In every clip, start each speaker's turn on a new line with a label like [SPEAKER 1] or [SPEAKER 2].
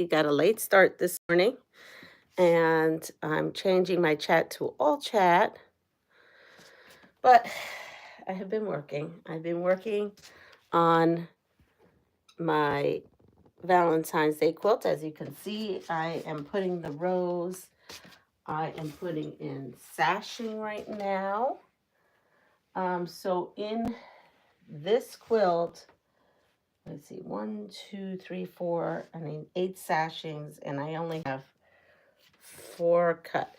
[SPEAKER 1] We got a late start this morning, and I'm changing my chat to all chat. But I have been working. I've been working on my Valentine's Day quilt. As you can see, I am putting the rows. I am putting in sashing right now. So in this quilt, let's see, 1, 2, 3, 4, I mean 8 sashings, and I only have 4 cut.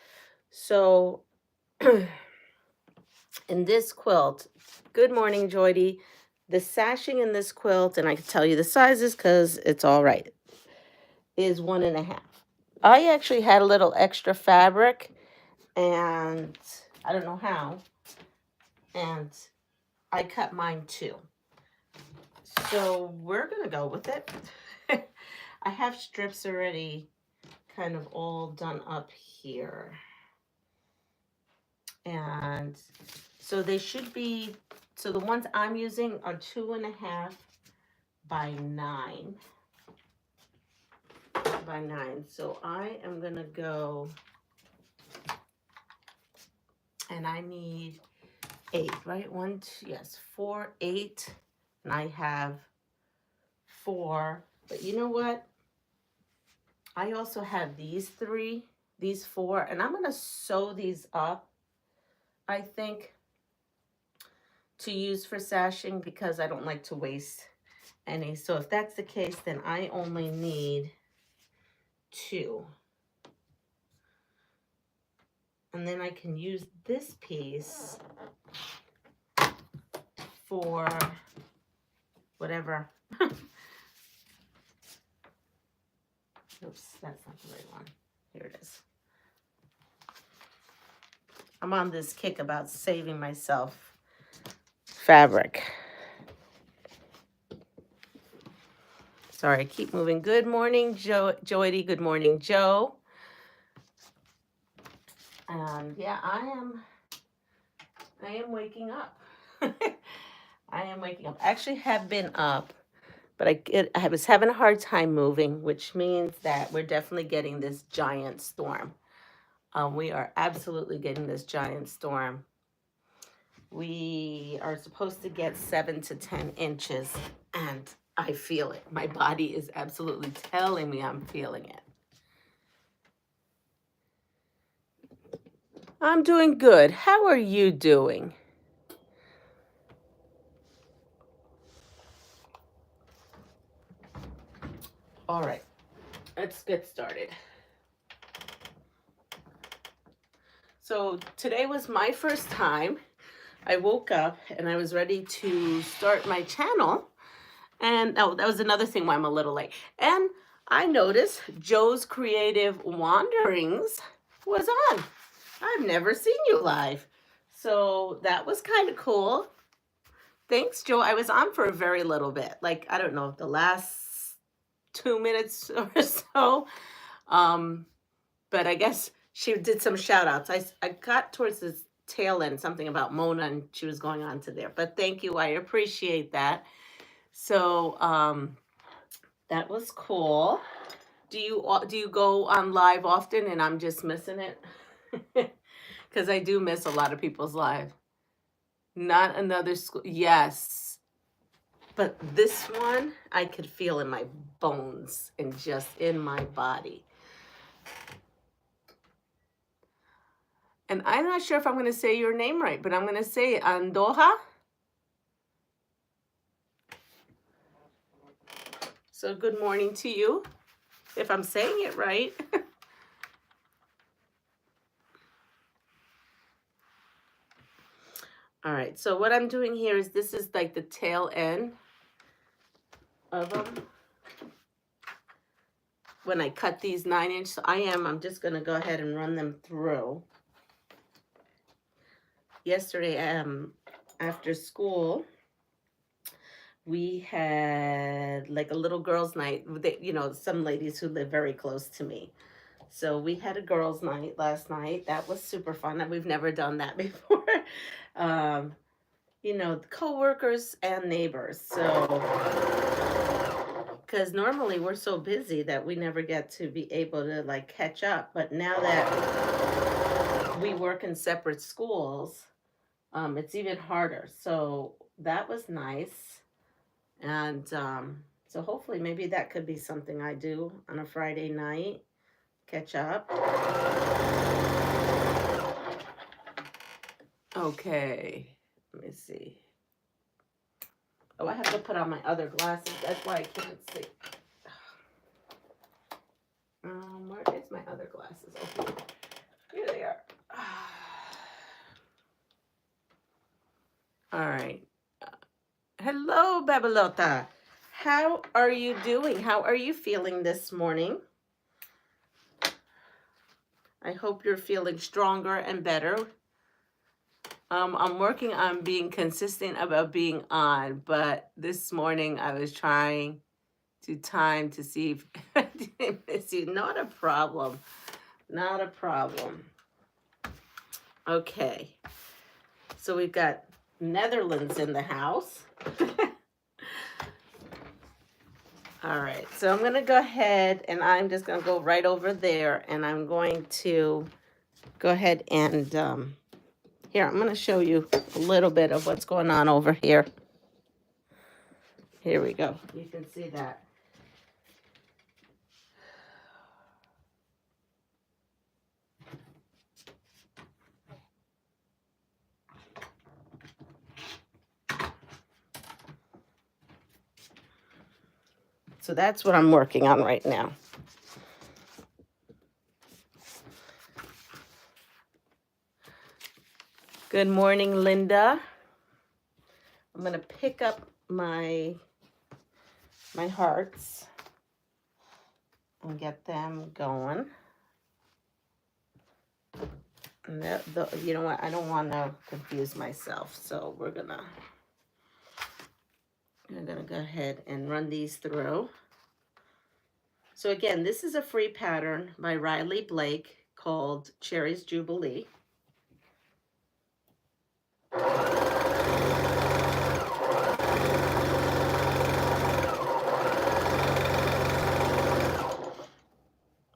[SPEAKER 1] So in this quilt, good morning, Joydy. The sashing in this quilt, and I can tell you the sizes because it's all right, is 1.5. I actually had a little extra fabric, and I don't know how, and I cut mine too. So we're gonna go with it. I have strips already kind of all done up here. And so they should be, so the ones I'm using are 2.5 by 9. By 9. So I am gonna go, and I need 8, right? 1, 2, yes, 4, 8, and I have 4. But you know what? I also have these 3, these 4, and I'm gonna sew these up, I think, to use for sashing because I don't like to waste any. So if that's the case, then I only need 2. And then I can use this piece for whatever. Oops, that's not the right one. Here it is. I'm on this kick about saving myself fabric. Sorry, I keep moving. Good morning, Joydy. Good morning, Joe. And yeah, I am waking up. I am waking up. I actually have been up, but I was having a hard time moving, which means that we're definitely getting this giant storm. We are absolutely getting this giant storm. We are supposed to get 7 to 10 inches, and I feel it. My body is absolutely telling me I'm feeling it. I'm doing good. How are you doing? All right, let's get started. So today was my first time. I woke up and I was ready to start my channel. And oh, that was another thing why I'm a little late. And I noticed Joe's Creative Wanderings was on. I've never seen you live. So that was kind of cool. Thanks, Joe. I was on for a very little bit. Like, I don't know, the last 2 minutes or so. But I guess she did some shout outs. I got towards the tail end, something about Mona, and she was going on to there. But thank you. I appreciate that. So that was cool. Do you go on live often and I'm just missing it? Because I do miss a lot of people's live. Not another school. Yes. But this one I could feel in my bones and just in my body. And I'm not sure if I'm going to say your name right, but I'm going to say Andoha. So good morning to you, if I'm saying it right. All right, so what I'm doing here is this is like the tail end of them. When I cut these 9-inch, so I'm just going to go ahead and run them through. Yesterday, after school, we had like a little girls' night. You know, some ladies who live very close to me. So we had a girls' night last night. That was super fun. We've never done that before. You know, coworkers and neighbors. So because normally we're so busy that we never get to be able to like catch up. But now that we work in separate schools, it's even harder. So that was nice. And so hopefully maybe that could be something I do on a Friday night, catch up. Okay, let me see. Oh, I have to put on my other glasses. That's why I can't see. Where is my other glasses? Oh, here they are. All right. Hello, Babylota. How are you doing? How are you feeling this morning? I hope you're feeling stronger and better. I'm working on being consistent about being on, but this morning I was trying to time to see if I didn't miss you. Not a problem. Not a problem. Okay. So we've got Netherlands in the house. All right. So I'm going to go ahead and I'm just going to go right over there and I'm going to go ahead and here, I'm going to show you a little bit of what's going on over here. Here we go. You can see that. So that's what I'm working on right now. Good morning, Linda. I'm going to pick up my hearts and get them going. And you know what? I don't want to confuse myself, so we're gonna go ahead and run these through. So again, this is a free pattern by Riley Blake called Cherry's Jubilee.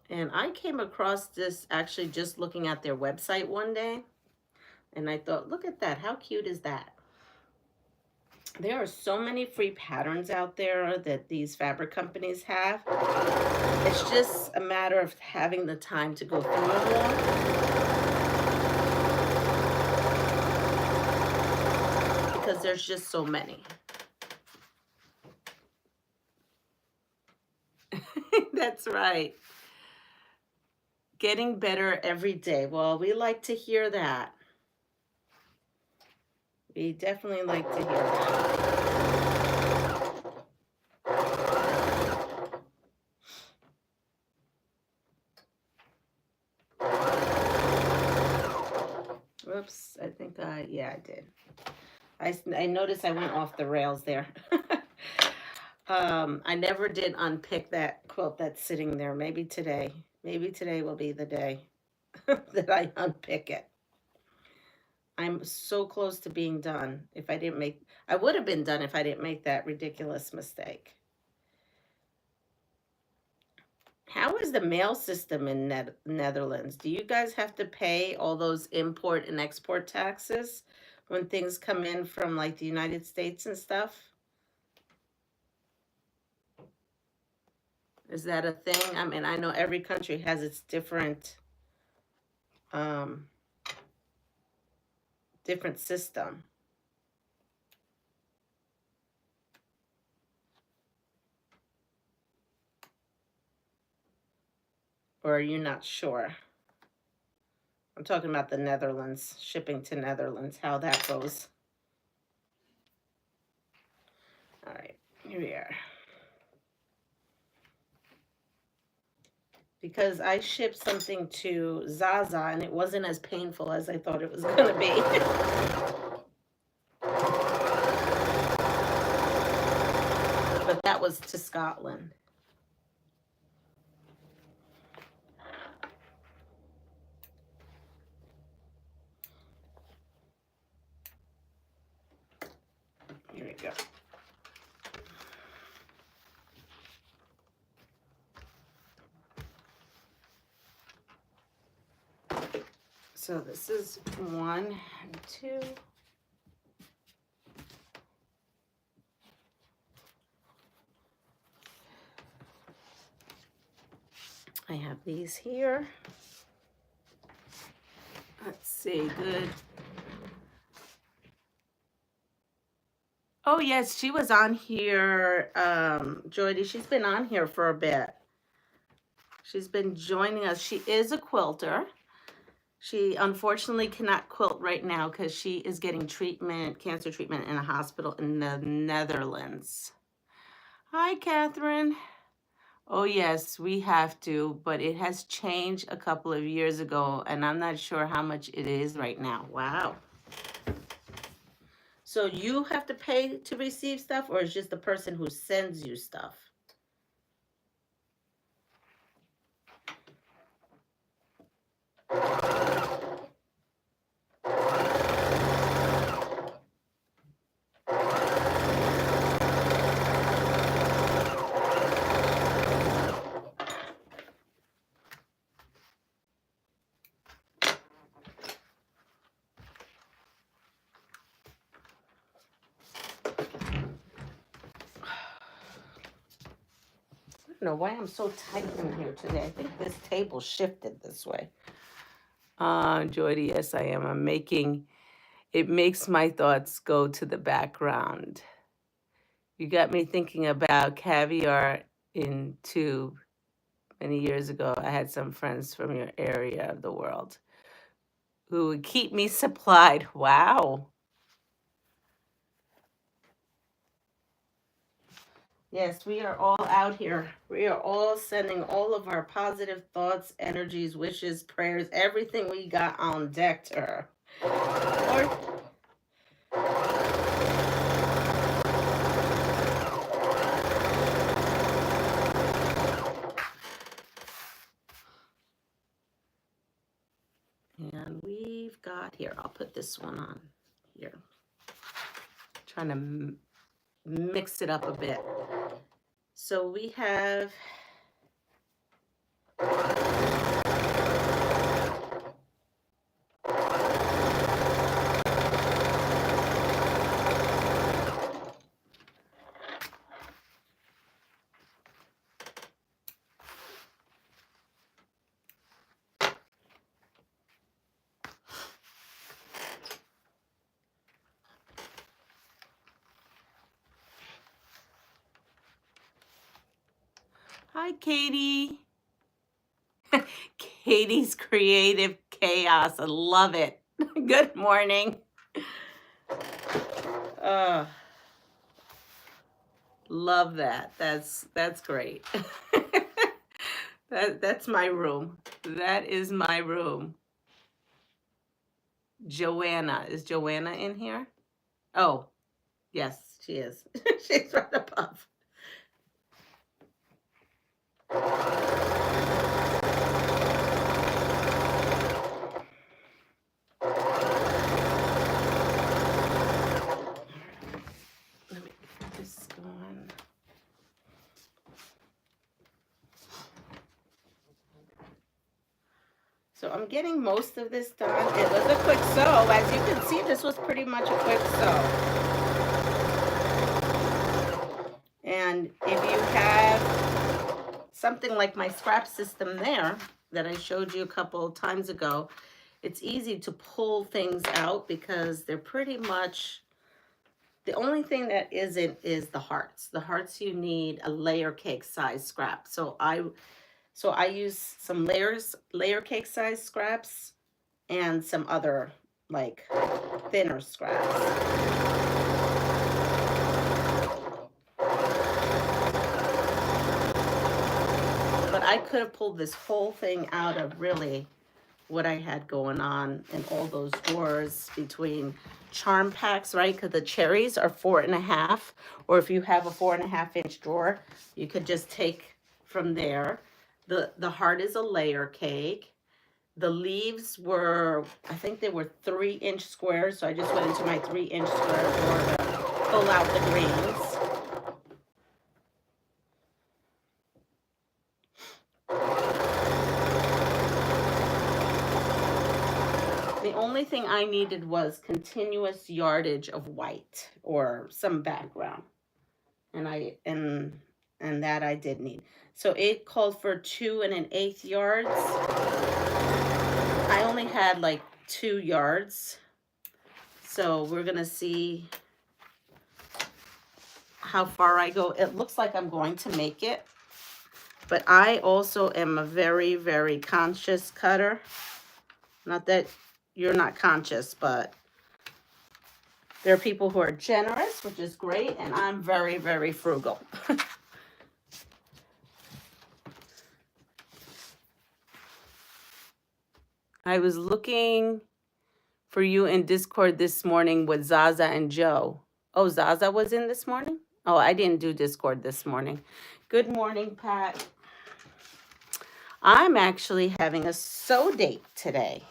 [SPEAKER 1] And I came across this actually just looking at their website one day. And I thought, look at that. How cute is that? There are so many free patterns out there that these fabric companies have. It's just a matter of having the time to go through them all. Because there's just so many. That's right. Getting better every day. Well, we like to hear that. We definitely like to hear that. Whoops, I think yeah, I did. I noticed I went off the rails there. I never did unpick that quilt that's sitting there. Maybe today will be the day that I unpick it. I'm so close to being done. I would have been done if I didn't make that ridiculous mistake. How is the mail system in Netherlands? Do you guys have to pay all those import and export taxes when things come in from like the United States and stuff? Is that a thing? I mean, I know every country has its different system. Or are you not sure? I'm talking about the Netherlands, shipping to Netherlands, how that goes. All right, here we are. Because I shipped something to Zaza and it wasn't as painful as I thought it was going to be. But that was to Scotland. Here we go. So this is 1 and 2. I have these here. Let's see, good. Oh yes, she was on here, Jody. She's been on here for a bit. She's been joining us. She is a quilter. She unfortunately cannot quilt right now because she is getting treatment, cancer treatment in a hospital in the Netherlands. Hi, Catherine. Oh yes, we have to, but it has changed a couple of years ago, and I'm not sure how much it is right now. Wow. So you have to pay to receive stuff, or is just the person who sends you stuff? I don't know why I'm so tight in here today. I think this table shifted this way. Jody, yes, I am. I'm making, it makes my thoughts go to the background. You got me thinking about caviar in tube. Many years ago, I had some friends from your area of the world who would keep me supplied. Wow. Yes, we are all out here. We are all sending all of our positive thoughts, energies, wishes, prayers, everything we got on deck to her. Or and we've got here, I'll put this one on here. Trying to mix it up a bit. So we have hi, Katie. Katie's creative chaos. I love it. Good morning. Love that. That's great. That's my room. That is my room. Joanna. Is Joanna in here? Oh, yes, she is. She's right above. Let me get this going. So I'm getting most of this done. It was a quick sew. As you can see, this was pretty much a quick sew. And if you have something like my scrap system there that I showed you a couple of times ago, it's easy to pull things out because they're pretty much, the only thing that isn't is the hearts. The hearts you need a layer cake size scrap. So I use some layer cake size scraps and some other like thinner scraps. But I could have pulled this whole thing out of really what I had going on in all those drawers between charm packs, right? Because the cherries are 4.5, or if you have a 4.5-inch drawer, you could just take from there. The heart is a layer cake. The leaves were, I think they were 3-inch squares, so I just went into my 3-inch square drawer to pull out the greens. The only thing I needed was continuous yardage of white or some background. And that I did need. So it called for 2 1/8 yards. I only had like 2 yards. So we're gonna see how far I go. It looks like I'm going to make it. But I also am a very, very conscious cutter. Not that you're not conscious, but there are people who are generous, which is great, and I'm very, very frugal. I was looking for you in Discord this morning with Zaza and Joe. Oh, Zaza was in this morning? Oh, I didn't do Discord this morning. Good morning, Pat. I'm actually having a sew date today.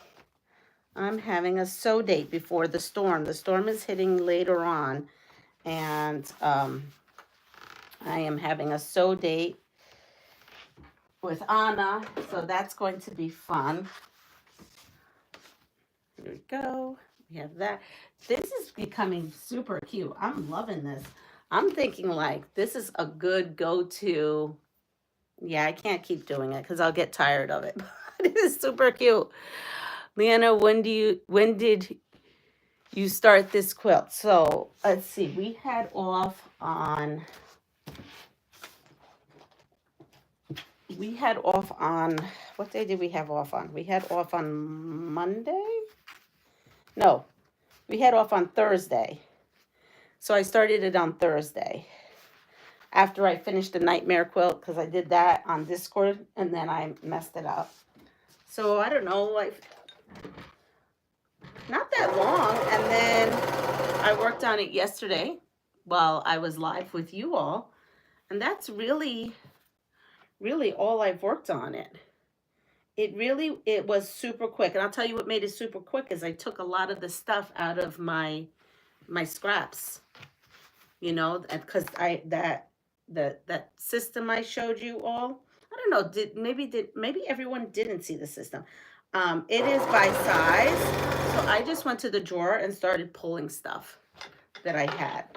[SPEAKER 1] I'm having a sew date before the storm. The storm is hitting later on, and I am having a sew date with Anna, so that's going to be fun. Here we go. We have that. This is becoming super cute. I'm loving this. I'm thinking like this is a good go-to. Yeah, I can't keep doing it because I'll get tired of it. But it is super cute. Leanna, when did you start this quilt? So let's see. We had off on what day did we have off on? We had off on Monday? No, we had off on Thursday. So I started it on Thursday after I finished the nightmare quilt because I did that on Discord and then I messed it up. So I don't know, like not that long. And then I worked on it yesterday while I was live with you all. And that's really all I've worked on it. It was super quick. And I'll tell you what made it super quick is I took a lot of the stuff out of my scraps, you know, because that system I showed you all. I don't know, maybe everyone didn't see the system. It is by size. So I just went to the drawer and started pulling stuff that I had.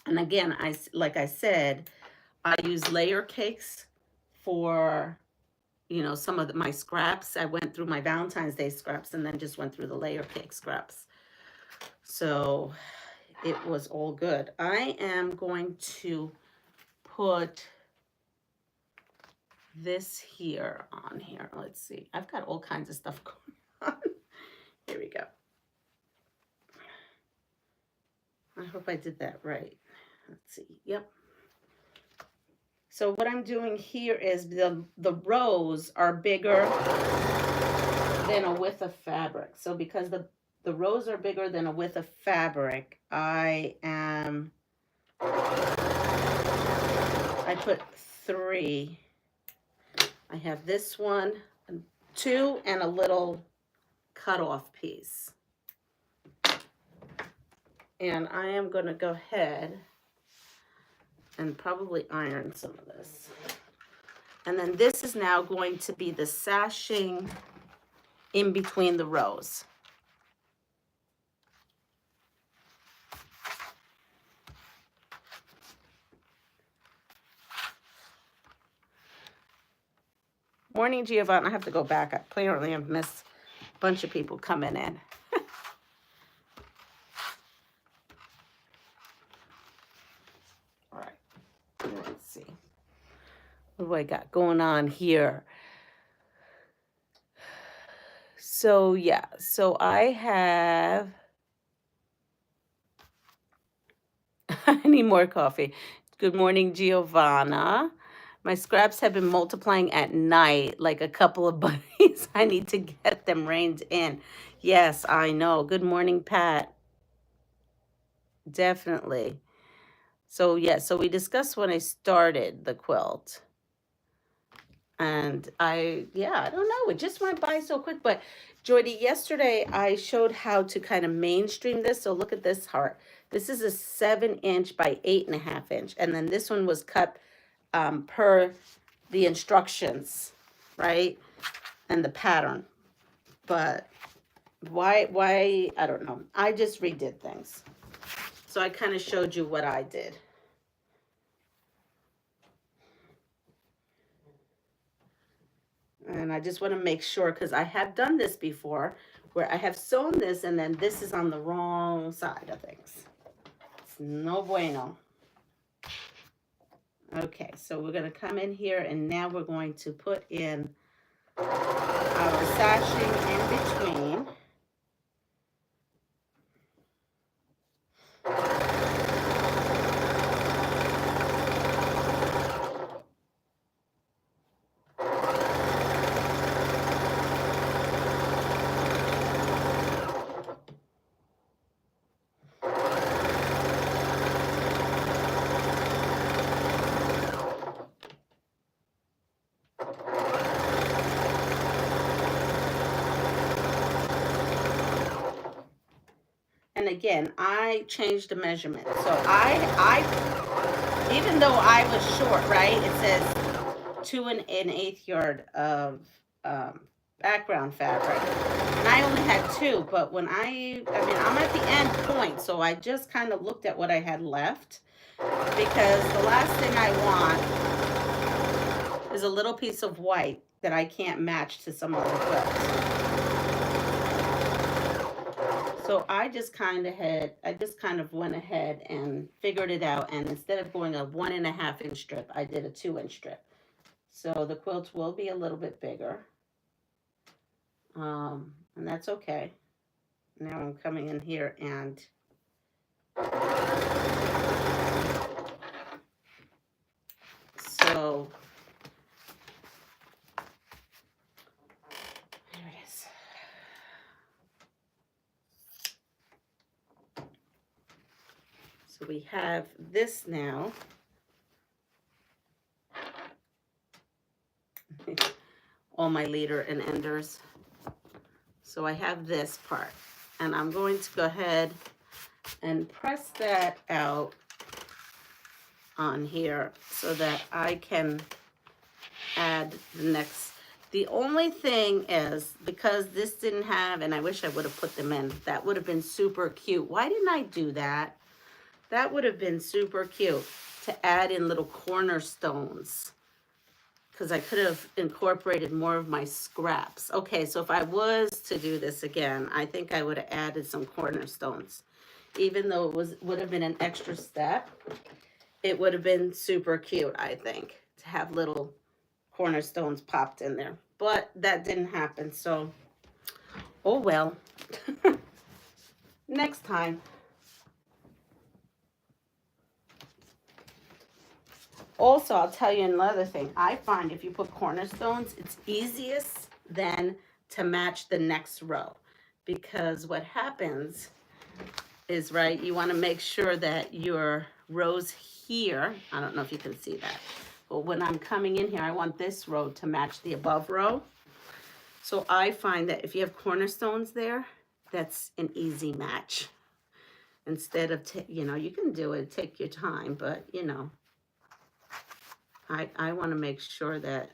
[SPEAKER 1] And again, like I said, I use layer cakes for, you know, some of my scraps. I went through my Valentine's Day scraps and then just went through the layer cake scraps. So it was all good. I am going to put this here on here. Let's see. I've got all kinds of stuff going on. Here we go. I hope I did that right. Let's see. Yep. So what I'm doing here is the rows are bigger than a width of fabric. So because the rows are bigger than a width of fabric, I put 3. I have this one, 2, and a little cutoff piece. And I am going to go ahead and probably iron some of this. And then this is now going to be the sashing in between the rows. Morning, Giovanna. I have to go back. Apparently I've missed a bunch of people coming in. All right. Let's see. What do I got going on here? So, yeah. So I have... I need more coffee. Good morning, Giovanna. My scraps have been multiplying at night like a couple of bunnies. I need to get them reined in. Yes, I know. Good morning, Pat. Definitely. So, yeah, so we discussed when I started the quilt. And I don't know. It just went by so quick. But, Jordy, yesterday I showed how to kind of mainstream this. So look at this heart. This is a 7-inch by 8.5 inch. And then this one was cut per the instructions, right? And the pattern. But Why, I don't know. I just redid things. So I kind of showed you what I did. And I just want to make sure, because I have done this before, where I have sewn this and then this is on the wrong side of things. It's no bueno. Okay, so we're going to come in here and now we're going to put in our sashing in between. And again, I changed the measurement. So even though I was short, right? It says 2 1/8 yard of background fabric. And I only had 2, but when I mean, I'm at the end point, so I just kind of looked at what I had left, because the last thing I want is a little piece of white that I can't match to some other quilt. So I just kind of went ahead and figured it out, and instead of going a 1.5 inch strip, I did a 2-inch strip. So the quilt will be a little bit bigger. And that's okay. Now I'm coming in here and so there it is. So we have this now. All my leader and enders. So I have this part, and I'm going to go ahead and press that out on here so that I can add the next. The only thing is, because this didn't have, and I wish I would have put them in, that would have been super cute. Why didn't I do that? That would have been super cute to add in little cornerstones, because I could have incorporated more of my scraps. Okay, so if I was to do this again, I think I would have added some cornerstones. Even though it would have been an extra step, it would have been super cute, I think, to have little cornerstones popped in there. But that didn't happen, so oh well. Next time. Also, I'll tell you another thing. I find if you put cornerstones, it's easiest then to match the next row. Because what happens is, right, you want to make sure that your rows here, I don't know if you can see that, but when I'm coming in here, I want this row to match the above row. So I find that if you have cornerstones there, that's an easy match. Instead of, you know, you can do it, take your time, but, you know, I want to make sure that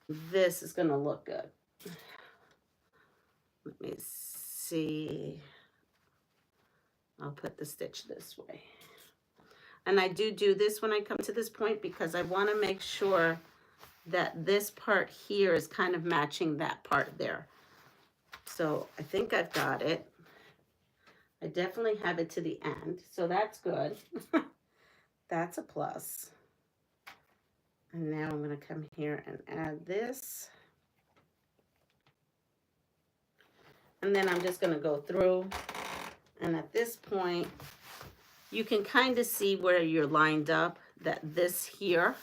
[SPEAKER 1] this is going to look good. Let me see. I'll put the stitch this way. And I do this when I come to this point because I want to make sure that this part here is kind of matching that part there. So I think I've got it. I definitely have it to the end, so that's good. That's a plus. And now I'm going to come here and add this. And then I'm just going to go through. And at this point, you can kind of see where you're lined up, that this here.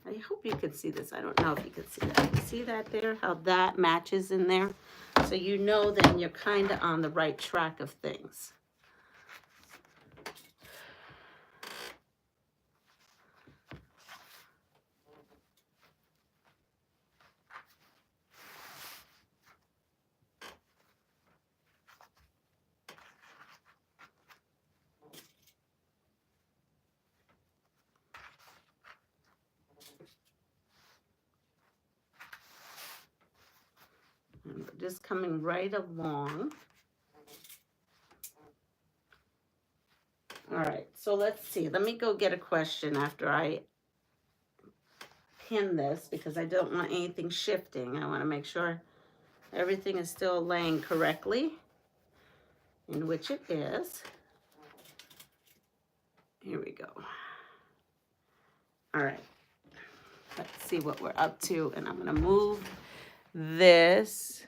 [SPEAKER 1] I hope you can see this. I don't know if you can see that. You see that there? How that matches in there? So you know then you're kind of on the right track of things. And we're just coming right along. All right, so let's see. Let me go get a question after I pin this because I don't want anything shifting. I want to make sure everything is still laying correctly, in which it is. Here we go. All right, let's see what we're up to, and I'm going to move this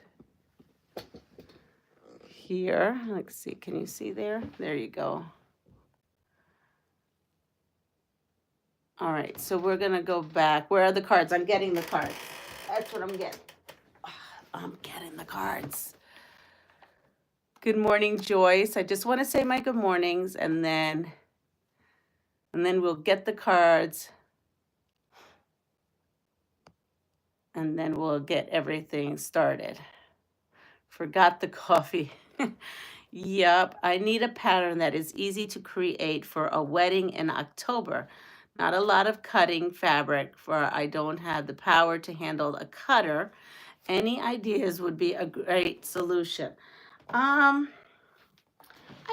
[SPEAKER 1] here. Let's see, can you see there? There you go. All right, so we're going to go back. Where are the cards? I'm getting the cards. That's what I'm getting. I'm getting the cards. Good morning, Joyce. I just want to say my good mornings, and then we'll get the cards, and then we'll get everything started. Forgot the coffee. Yup, I need a pattern that is easy to create for a wedding in October. Not a lot of cutting fabric, for I don't have the power to handle a cutter. Any ideas would be a great solution. I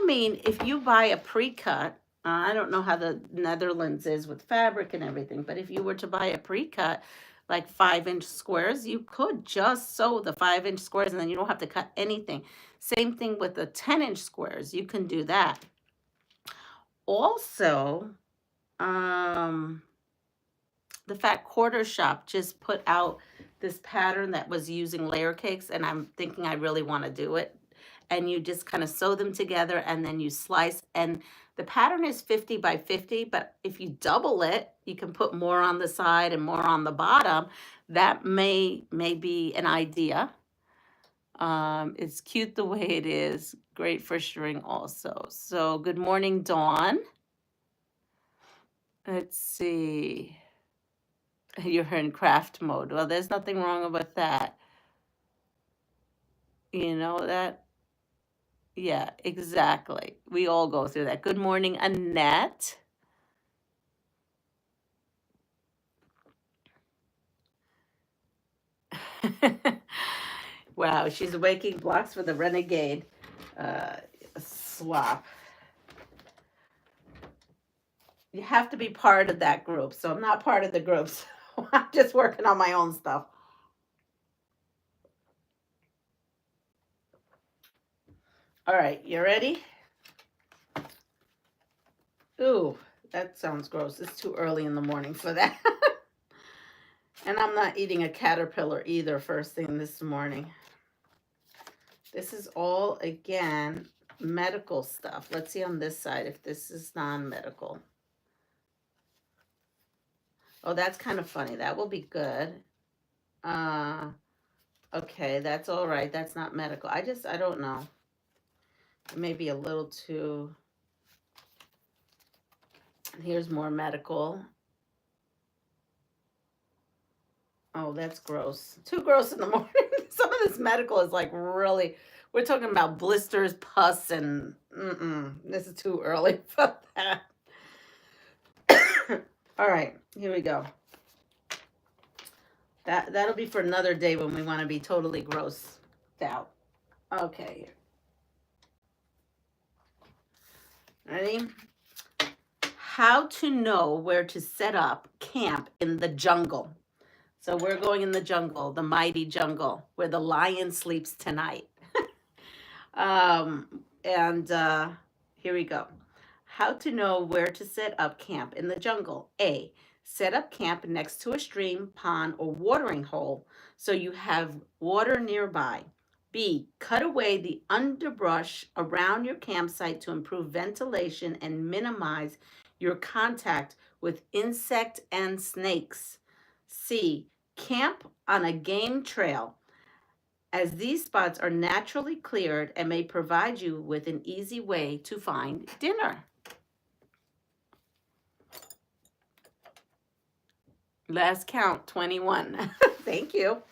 [SPEAKER 1] mean, if you buy a pre-cut, I don't know how the Netherlands is with fabric and everything, but if you were to buy a pre-cut, like 5-inch squares, you could just sew the 5-inch squares and then you don't have to cut anything. Same thing with the 10-inch squares. You can do that. Also, the Fat Quarter Shop just put out this pattern that was using layer cakes, and I'm thinking I really want to do it. And you just kind of sew them together and then you slice, and the pattern is 50 by 50, but if you double it, you can put more on the side and more on the bottom. That may be an idea. It's cute the way it is. Great for string also. So good morning, Dawn. Let's see. You're in craft mode. Well, there's nothing wrong with that. You know that? Yeah, exactly. We all go through that. Good morning, Annette. Wow, she's making blocks for the Renegade swap. You have to be part of that group, so I'm not part of the group. So I'm just working on my own stuff. All right, you ready? Ooh, that sounds gross. It's too early in the morning for that. And I'm not eating a caterpillar either first thing this morning. This is all, again, medical stuff. Let's see on this side if this is non-medical. Oh, that's kind of funny. That will be good. Okay, that's all right. That's not medical. I don't know. It may be a little too... Here's more medical. Oh, that's gross. Too gross in the morning. Some of this medical is like really... We're talking about blisters, pus, and... This is too early for that. All right, here we go. That'll be for another day when we want to be totally grossed out. Okay. Ready? How to know where to set up camp in the jungle. So we're going in the jungle, the mighty jungle, where the lion sleeps tonight. Here we go. How to know where to set up camp in the jungle. A, set up camp next to a stream, pond, or watering hole so you have water nearby. B, cut away the underbrush around your campsite to improve ventilation and minimize your contact with insect and snakes. C, camp on a game trail, as these spots are naturally cleared and may provide you with an easy way to find dinner. Last count, 21. Thank you.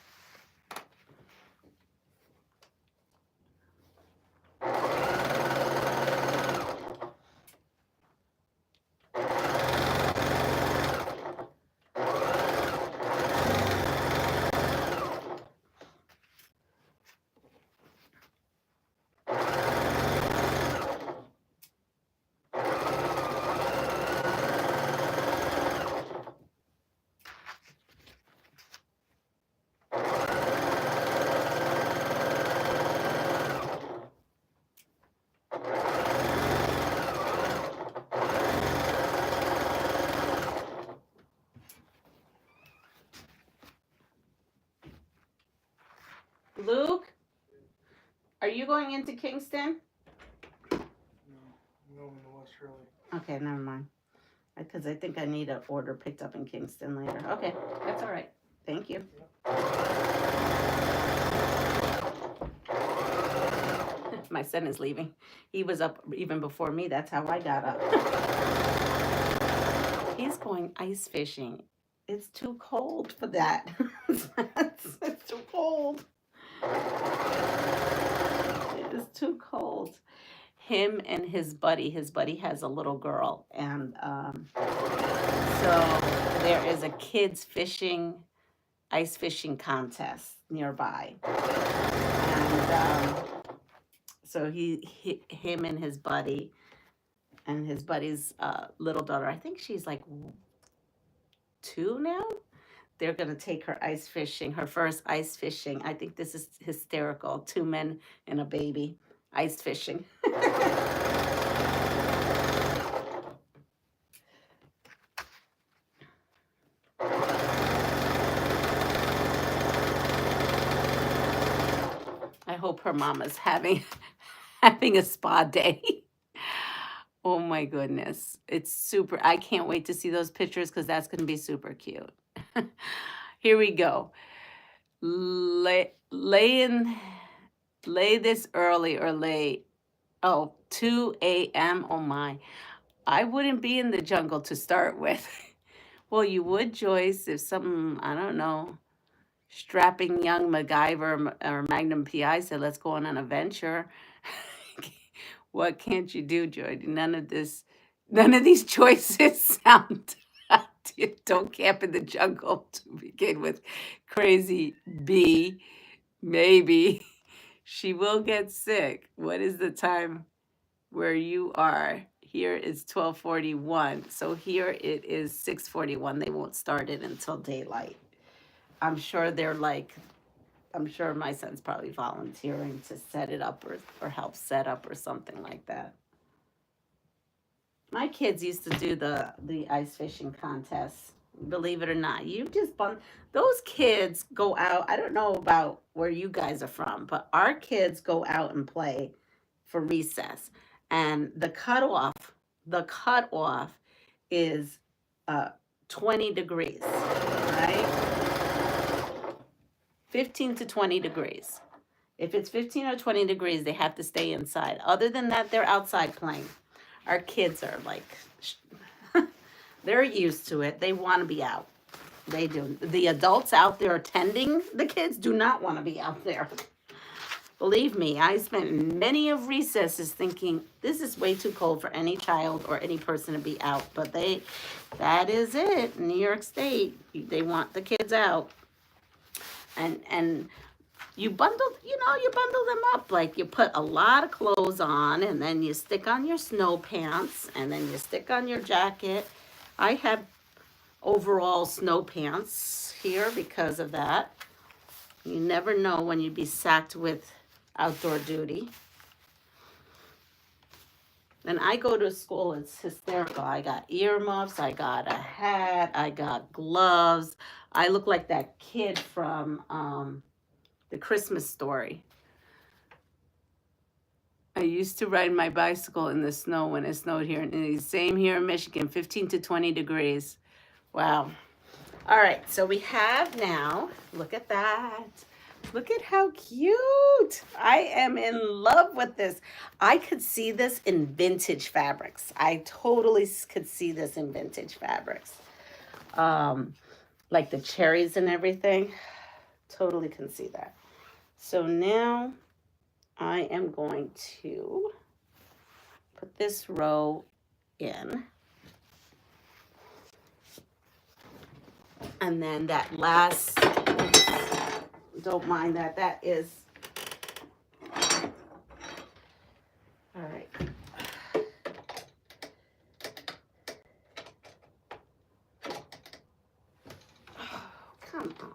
[SPEAKER 1] Luke, are you going into Kingston?
[SPEAKER 2] No, I'm going to West Shirley.
[SPEAKER 1] Okay, never mind. Because I think I need an order picked up in Kingston later. Okay, that's all right. Thank you. My son is leaving. He was up even before me. That's how I got up. He's going ice fishing. It's too cold for that. It's too cold. It is too cold. Him and his buddy has a little girl, and so there is a kids fishing, ice fishing contest nearby, and so him and his buddy's little daughter, I think she's like 2 now. They're gonna take her ice fishing, her first ice fishing. I think this is hysterical. 2 men and a baby ice fishing. I hope her mama's having a spa day. Oh my goodness. It's super. I can't wait to see those pictures because that's going to be super cute. Here we go. Lay this early or late. Oh, 2 a.m. Oh my. I wouldn't be in the jungle to start with. Well, you would, Joyce, if some, I don't know, strapping young MacGyver or Magnum PI said, let's go on an adventure. What can't you do, Joy? None of these choices sound. Don't camp in the jungle to begin with. Crazy bee. Maybe. She will get sick. What is the time where you are? Here is 12:41. So here it is 6:41. They won't start it until daylight. I'm sure my son's probably volunteering to set it up or help set up or something like that. My kids used to do the ice fishing contest. Believe it or not, those kids go out. I don't know about where you guys are from, but our kids go out and play for recess. And the cutoff is 20 degrees, right? 15 to 20 degrees. If it's 15 or 20 degrees, they have to stay inside. Other than that, they're outside playing. Our kids are like, they're used to it. They want to be out. They do. The adults out there attending the kids do not want to be out there. Believe me, I spent many of recesses thinking this is way too cold for any child or any person to be out. But that is it. New York State, they want the kids out. And you bundle them up. Like you put a lot of clothes on and then you stick on your snow pants and then you stick on your jacket. I have overall snow pants here because of that. You never know when you'd be sacked with outdoor duty. And I go to school, it's hysterical. I got earmuffs, I got a hat, I got gloves. I look like that kid from The Christmas Story. I used to ride my bicycle in the snow when it snowed here. And the same here in Michigan, 15 to 20 degrees. Wow. All right, so we have now, look at that. Look at how cute. I am in love with this. I could see this in vintage fabrics. I totally could see this in vintage fabrics. Like the cherries and everything. Totally can see that. So now I am going to put this row in. And then that last, don't mind that, that is, all right. Oh, come on.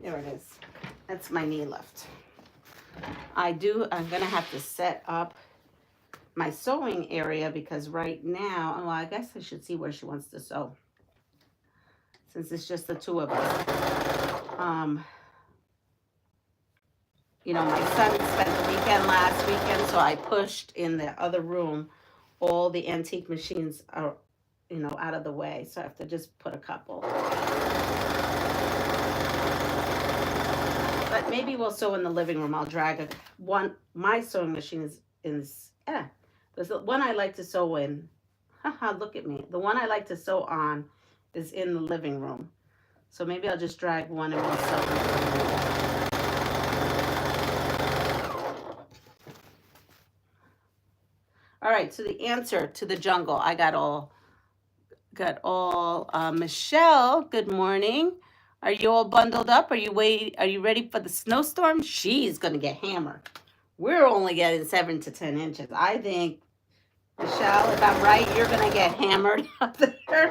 [SPEAKER 1] There it is. That's my knee lift. I'm gonna have to set up my sewing area because right now, well, I guess I should see where she wants to sew. Since it's just the two of us. You know, my son spent the weekend last weekend, so I pushed in the other room all the antique machines are, you know, out of the way. So I have to just put a couple. But maybe we'll sew in the living room. I'll drag one. My sewing machine is there's the one I like to sew in. Haha, look at me. The one I like to sew on is in the living room. So maybe I'll just drag one and we'll sew in the living room. All right, so the answer to the jungle. I got all Michelle, good morning. Are you all bundled up? Are you ready for the snowstorm? She's gonna get hammered. We're only getting 7 to 10 inches. I think, Michelle, if I'm right, you're gonna get hammered up there.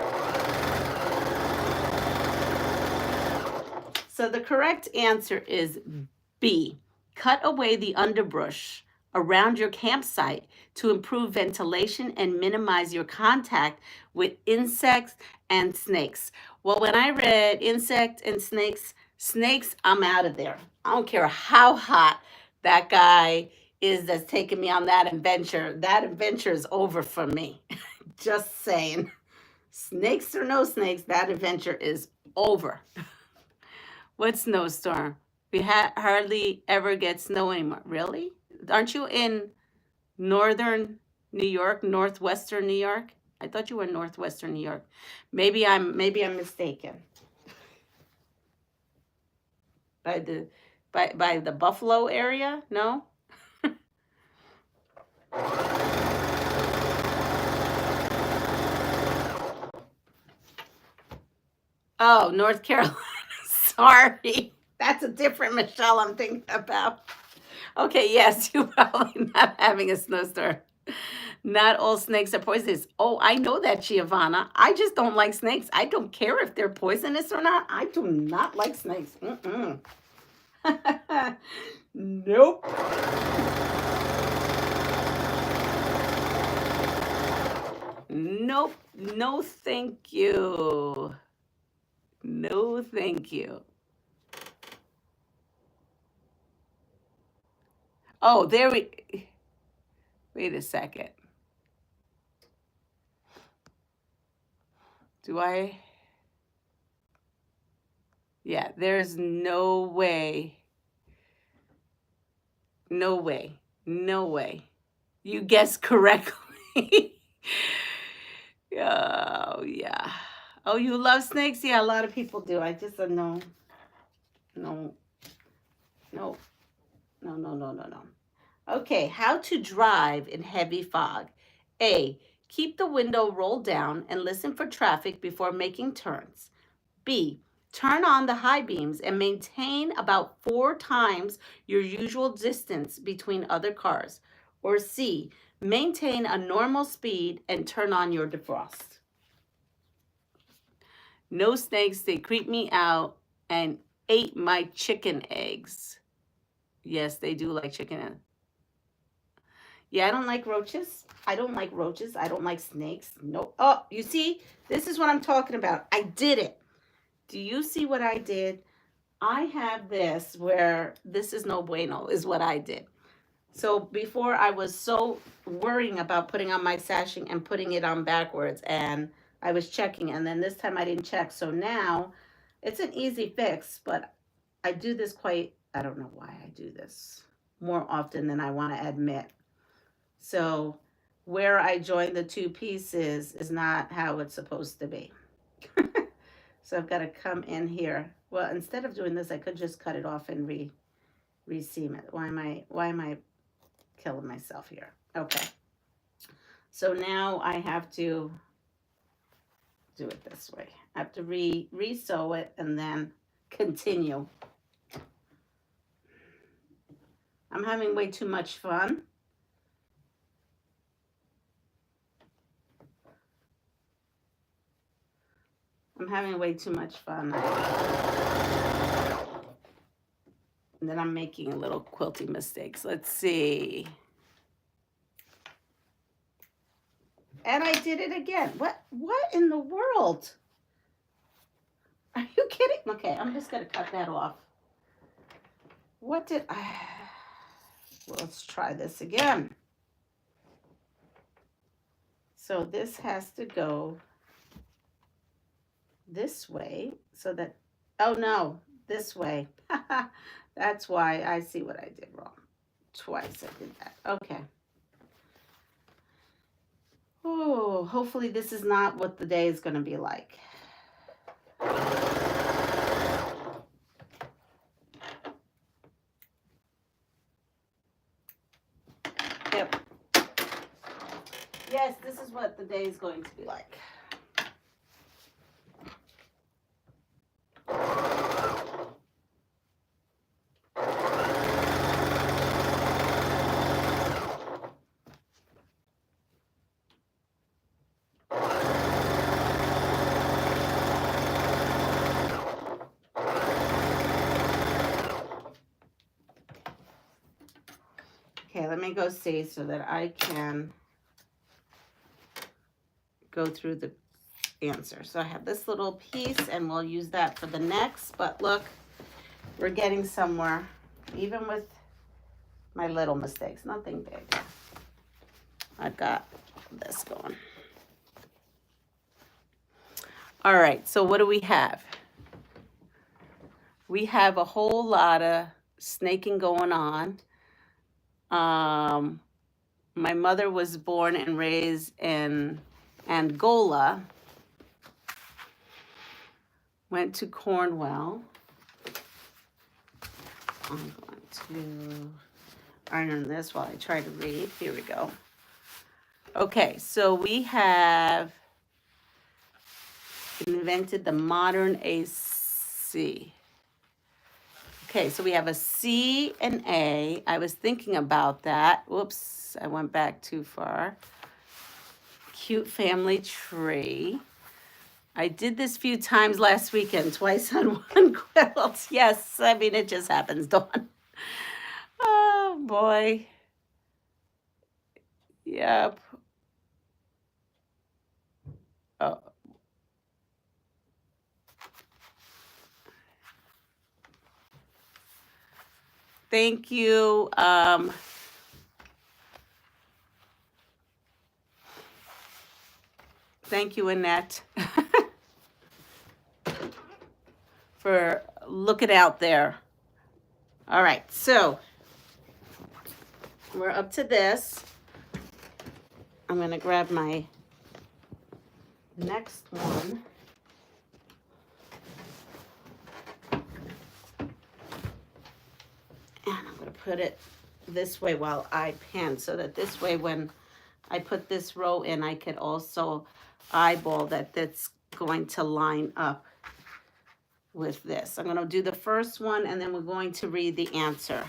[SPEAKER 1] So the correct answer is B. Cut away the underbrush around your campsite to improve ventilation and minimize your contact with insects and snakes. Well, when I read insect and snakes, I'm out of there. I don't care how hot that guy is that's taking me on that adventure. That adventure is over for me. Just saying. Snakes or no snakes, that adventure is over. What snowstorm? We hardly ever get snow anymore. Really? Aren't you in northern New York, northwestern New York? I thought you were in northwestern New York. Maybe I'm mistaken. By the Buffalo area? No? Oh, North Carolina. Sorry. That's a different Michelle I'm thinking about. Okay, yes, you're probably not having a snowstorm. Not all snakes are poisonous. Oh, I know that, Giovanna. I just don't like snakes. I don't care if they're poisonous or not. I do not like snakes. Mm-mm. Nope. Nope. No, thank you. No, thank you. Oh, wait a second. Do I? Yeah, there's no way. No way. No way. You guessed correctly. Oh, yeah. Oh, you love snakes? Yeah, a lot of people do. I just no. No. No. No, no, no, no, no. Okay, how to drive in heavy fog. A, keep the window rolled down and listen for traffic before making turns. B, turn on the high beams and maintain about 4 times your usual distance between other cars. Or C, maintain a normal speed and turn on your defrost. No snakes, they creep me out and ate my chicken eggs. Yes, they do like chicken eggs. Yeah, I don't like roaches. I don't like roaches. I don't like snakes. Nope. Oh, you see? This is what I'm talking about. I did it. Do you see what I did? I have this where this is no bueno is what I did. So before I was so worrying about putting on my sashing and putting it on backwards, and I was checking, and then this time I didn't check. So now it's an easy fix, but I do this I don't know why I do this more often than I want to admit. So where I join the 2 pieces is not how it's supposed to be. So I've got to come in here. Well, instead of doing this, I could just cut it off and re-seam it. Why am I killing myself here? Okay. So now I have to do it this way. I have to re-sew it and then continue. I'm having way too much fun. I'm having way too much fun. And then I'm making little quilting mistakes. Let's see. And I did it again. What in the world? Are you kidding? kidding? Okay, I'm just going to cut that off. What did I... Well, let's try this again. So this has to go this way so that... Oh, no, this way. That's why I see what I did wrong. Twice I did that. Okay. Oh, hopefully this is not what the day is going to be like. Yep. Yes, this is what the day is going to be like. Okay, let me go see so that I can go through the answer. So I have this little piece and we'll use that for the next, but look, we're getting somewhere, even with my little mistakes, nothing big. I've got this going. All right, so what do we have? We have a whole lot of snaking going on. My mother was born and raised in Angola. Went to Cornwall. I'm going to iron this while I try to read. Here we go. Okay, so we have invented the modern AC. Okay, so we have a C and A. I was thinking about that. Whoops, I went back too far. Cute family tree. I did this a few times last weekend, twice on one quilt. Yes, I mean, it just happens, Dawn. Oh, boy. Yep. Oh. Thank you. Thank you, Annette, for looking out there. All right, so we're up to this. I'm going to grab my next one. And I'm going to put it this way while I pan, so that this way when I put this row in, I could also eyeball that that's going to line up with this. I'm going to do the first one, and then we're going to read the answer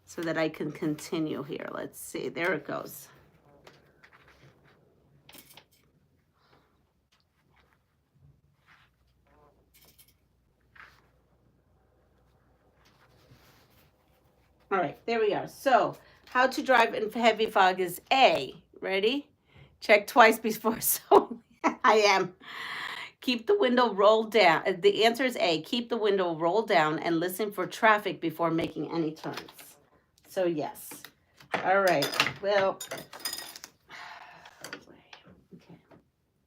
[SPEAKER 1] so that I can continue here. Let's see. There it goes. All right, there we are. So, how to drive in heavy fog is A. Ready? Check twice before. So, I am. Keep the window rolled down. The answer is A. Keep the window rolled down and listen for traffic before making any turns. So, yes. All right. Well, okay.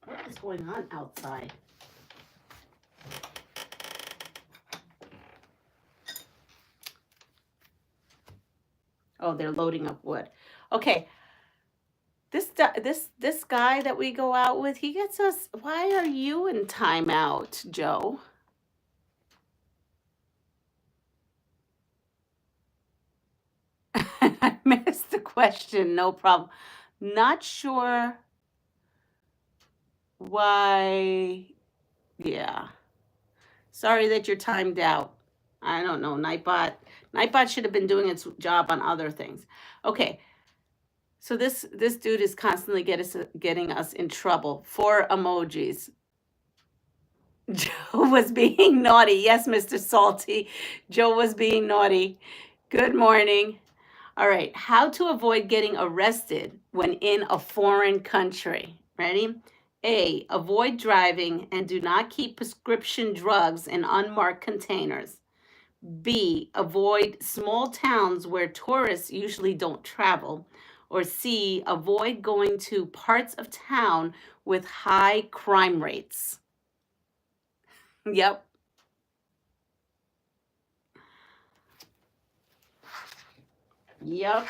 [SPEAKER 1] What is going on outside? Oh, they're loading up wood. Okay. This guy that we go out with, he gets us. Why are you in timeout, Joe? I missed the question. No problem. Not sure why. Yeah. Sorry that you're timed out. I don't know. Nightbot should have been doing its job on other things. Okay. So this dude is constantly getting us in trouble. 4 emojis. Joe was being naughty. Yes, Mr. Salty. Joe was being naughty. Good morning. All right. How to avoid getting arrested when in a foreign country. Ready? A, avoid driving and do not keep prescription drugs in unmarked containers. B, avoid small towns where tourists usually don't travel. Or C, avoid going to parts of town with high crime rates. Yep. Yep.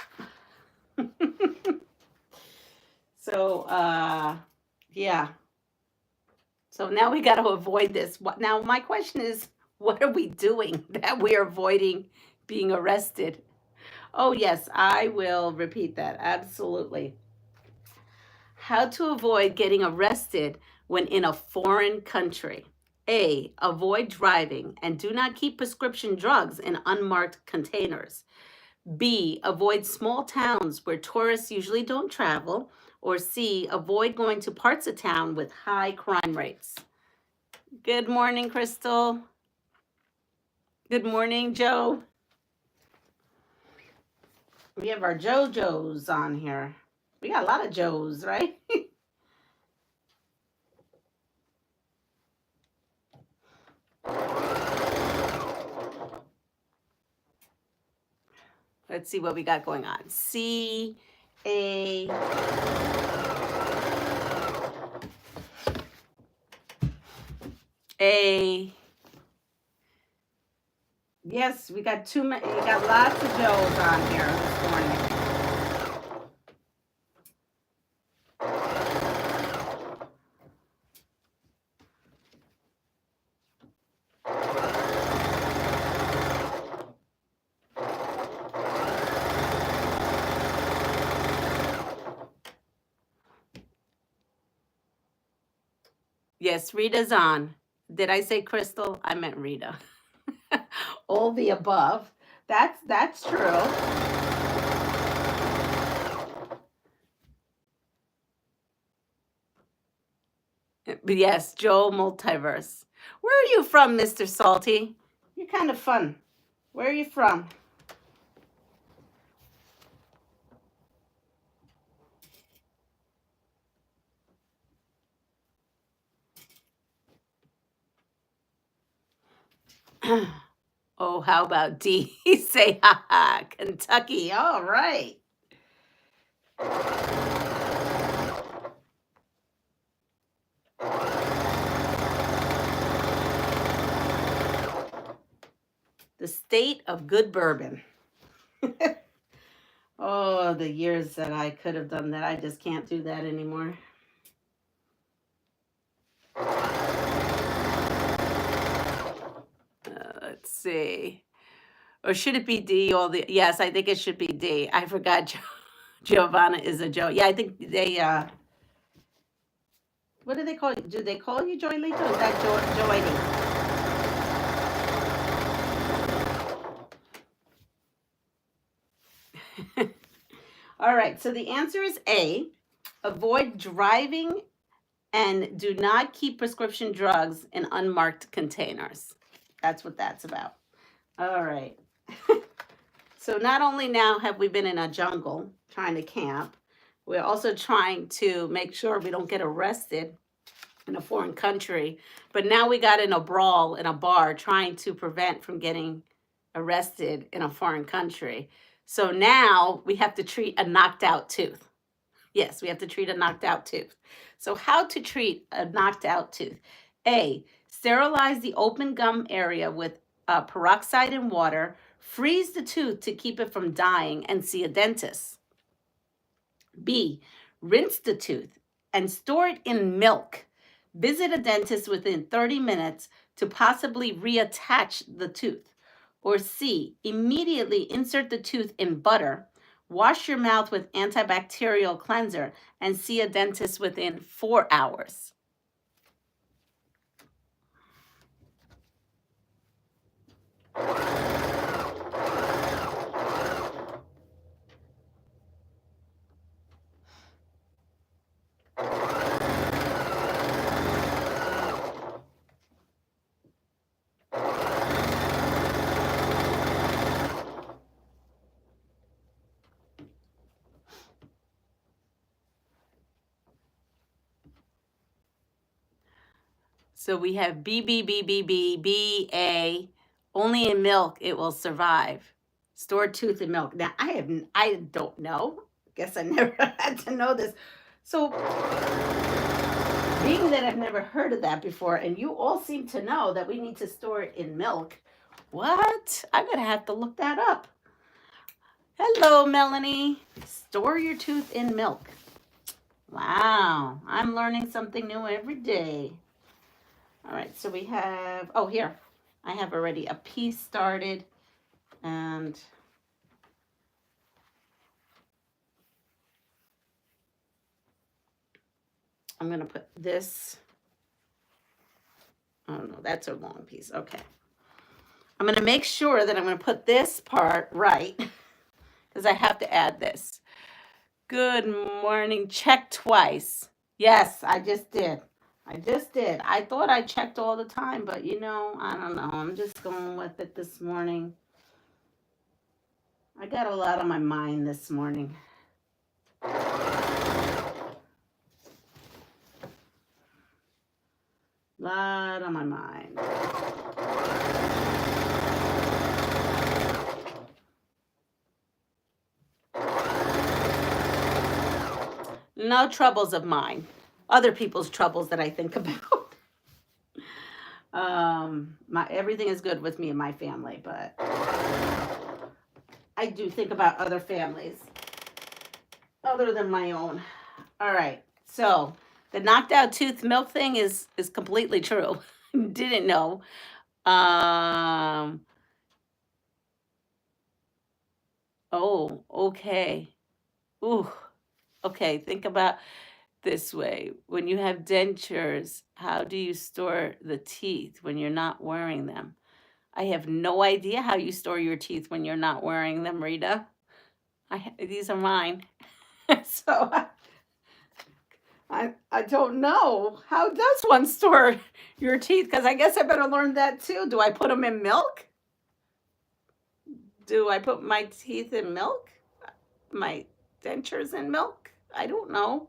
[SPEAKER 1] So, yeah. So now we got to avoid this. Now, my question is, what are we doing that we are avoiding being arrested? Oh, yes, I will repeat that. Absolutely. How to avoid getting arrested when in a foreign country. A, avoid driving and do not keep prescription drugs in unmarked containers. B, avoid small towns where tourists usually don't travel. Or C, avoid going to parts of town with high crime rates. Good morning, Crystal. Good morning, Joe. We have our JoJo's on here. We got a lot of Joes, right? Let's see what we got going on. C, A, A. Yes, we got too many. We got lots of Joes on here this morning. Yes, Rita's on. Did I say Crystal? I meant Rita. All the above. That's true. But yes, Joe Multiverse. Where are you from, Mr. Salty? You're kind of fun. Where are you from? Oh, how about D? Say ha ha, Kentucky. All right. The state of good bourbon. Oh, the years that I could have done that. I just can't do that anymore. Let's see. Or should it be D? Yes, I think it should be D. I forgot Giovanna is a Joe. Yeah, I think they what do they call you? Do they call you Joylito? Or is that Joily? All right, so the answer is A. Avoid driving and do not keep prescription drugs in unmarked containers. That's what that's about. All right. So not only now have we been in a jungle trying to camp, we're also trying to make sure we don't get arrested in a foreign country. But now we got in a brawl in a bar trying to prevent from getting arrested in a foreign country. So now we have to treat a knocked out tooth. Yes, we have to treat a knocked out tooth. So how to treat a knocked out tooth? A, sterilize the open gum area with peroxide and water. Freeze the tooth to keep it from dying and see a dentist. B, rinse the tooth and store it in milk. Visit a dentist within 30 minutes to possibly reattach the tooth. Or C, immediately insert the tooth in butter. Wash your mouth with antibacterial cleanser and see a dentist within 4 hours. So we have B, B, B, B, B, B, A. Only in milk it will survive. Stored tooth in milk. Now I don't know. Guess I never had to know this. So being that I've never heard of that before, and you all seem to know that we need to store it in milk. What? I'm gonna have to look that up. Hello, Melanie. Store your tooth in milk. Wow, I'm learning something new every day. All right, so we have, oh, here. I have already a piece started, and I'm going to put this. Oh, no, that's a long piece. Okay. I'm going to make sure that I'm going to put this part right because I have to add this. Good morning. Check twice. Yes, I just did. I thought I checked all the time, but you know, I don't know. I'm just going with it this morning. I got a lot on my mind this morning. Lot on my mind. No troubles of mine. Other people's troubles that I think about. Everything is good with me and my family, but I do think about other families other than my own. All right. So the knocked out tooth milk thing is completely true. Didn't know. Oh, okay. Ooh. Okay, think about this way. When you have dentures, how do you store the teeth when you're not wearing them? I have no idea how you store your teeth when you're not wearing them, Rita. These are mine. So I don't know. How does one store your teeth? Because I guess I better learn that too. Do I put them in milk? Do I put my teeth in milk? My dentures in milk? I don't know.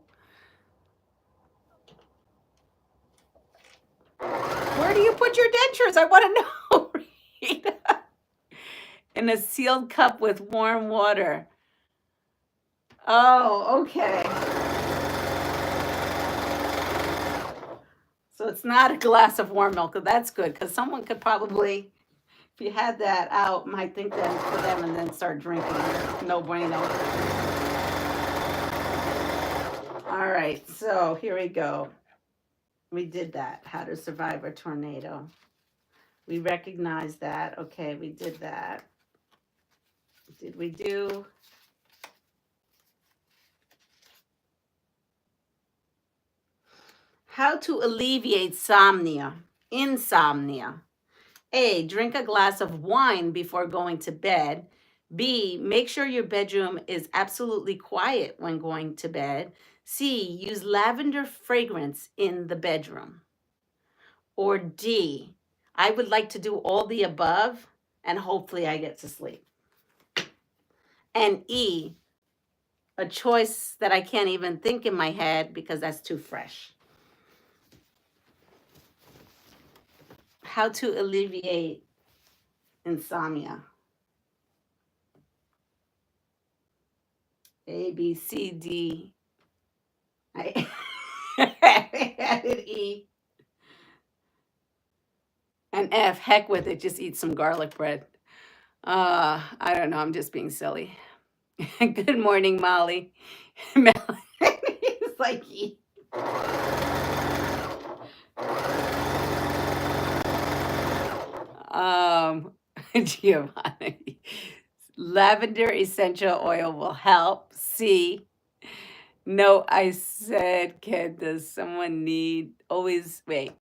[SPEAKER 1] Where do you put your dentures? I want to know, Rita. In a sealed cup with warm water. Oh, okay. So it's not a glass of warm milk. That's good because someone could probably, if you had that out, might think that it's for them and then start drinking. No bueno. All right, so here we go. We did that. How to survive a tornado. We recognize that. Okay, we did that. Did we do? How to alleviate insomnia. A, drink a glass of wine before going to bed. B, make sure your bedroom is absolutely quiet when going to bed. C, use lavender fragrance in the bedroom. Or D, I would like to do all the above and hopefully I get to sleep. And E, a choice that I can't even think in my head because that's too fresh. How to alleviate insomnia. A, B, C, D. I added E. And F, heck with it, just eat some garlic bread. I don't know, I'm just being silly. Good morning, Molly. It's like E. Giovanni. Lavender essential oil will help. C. No, I said, does someone need always wait?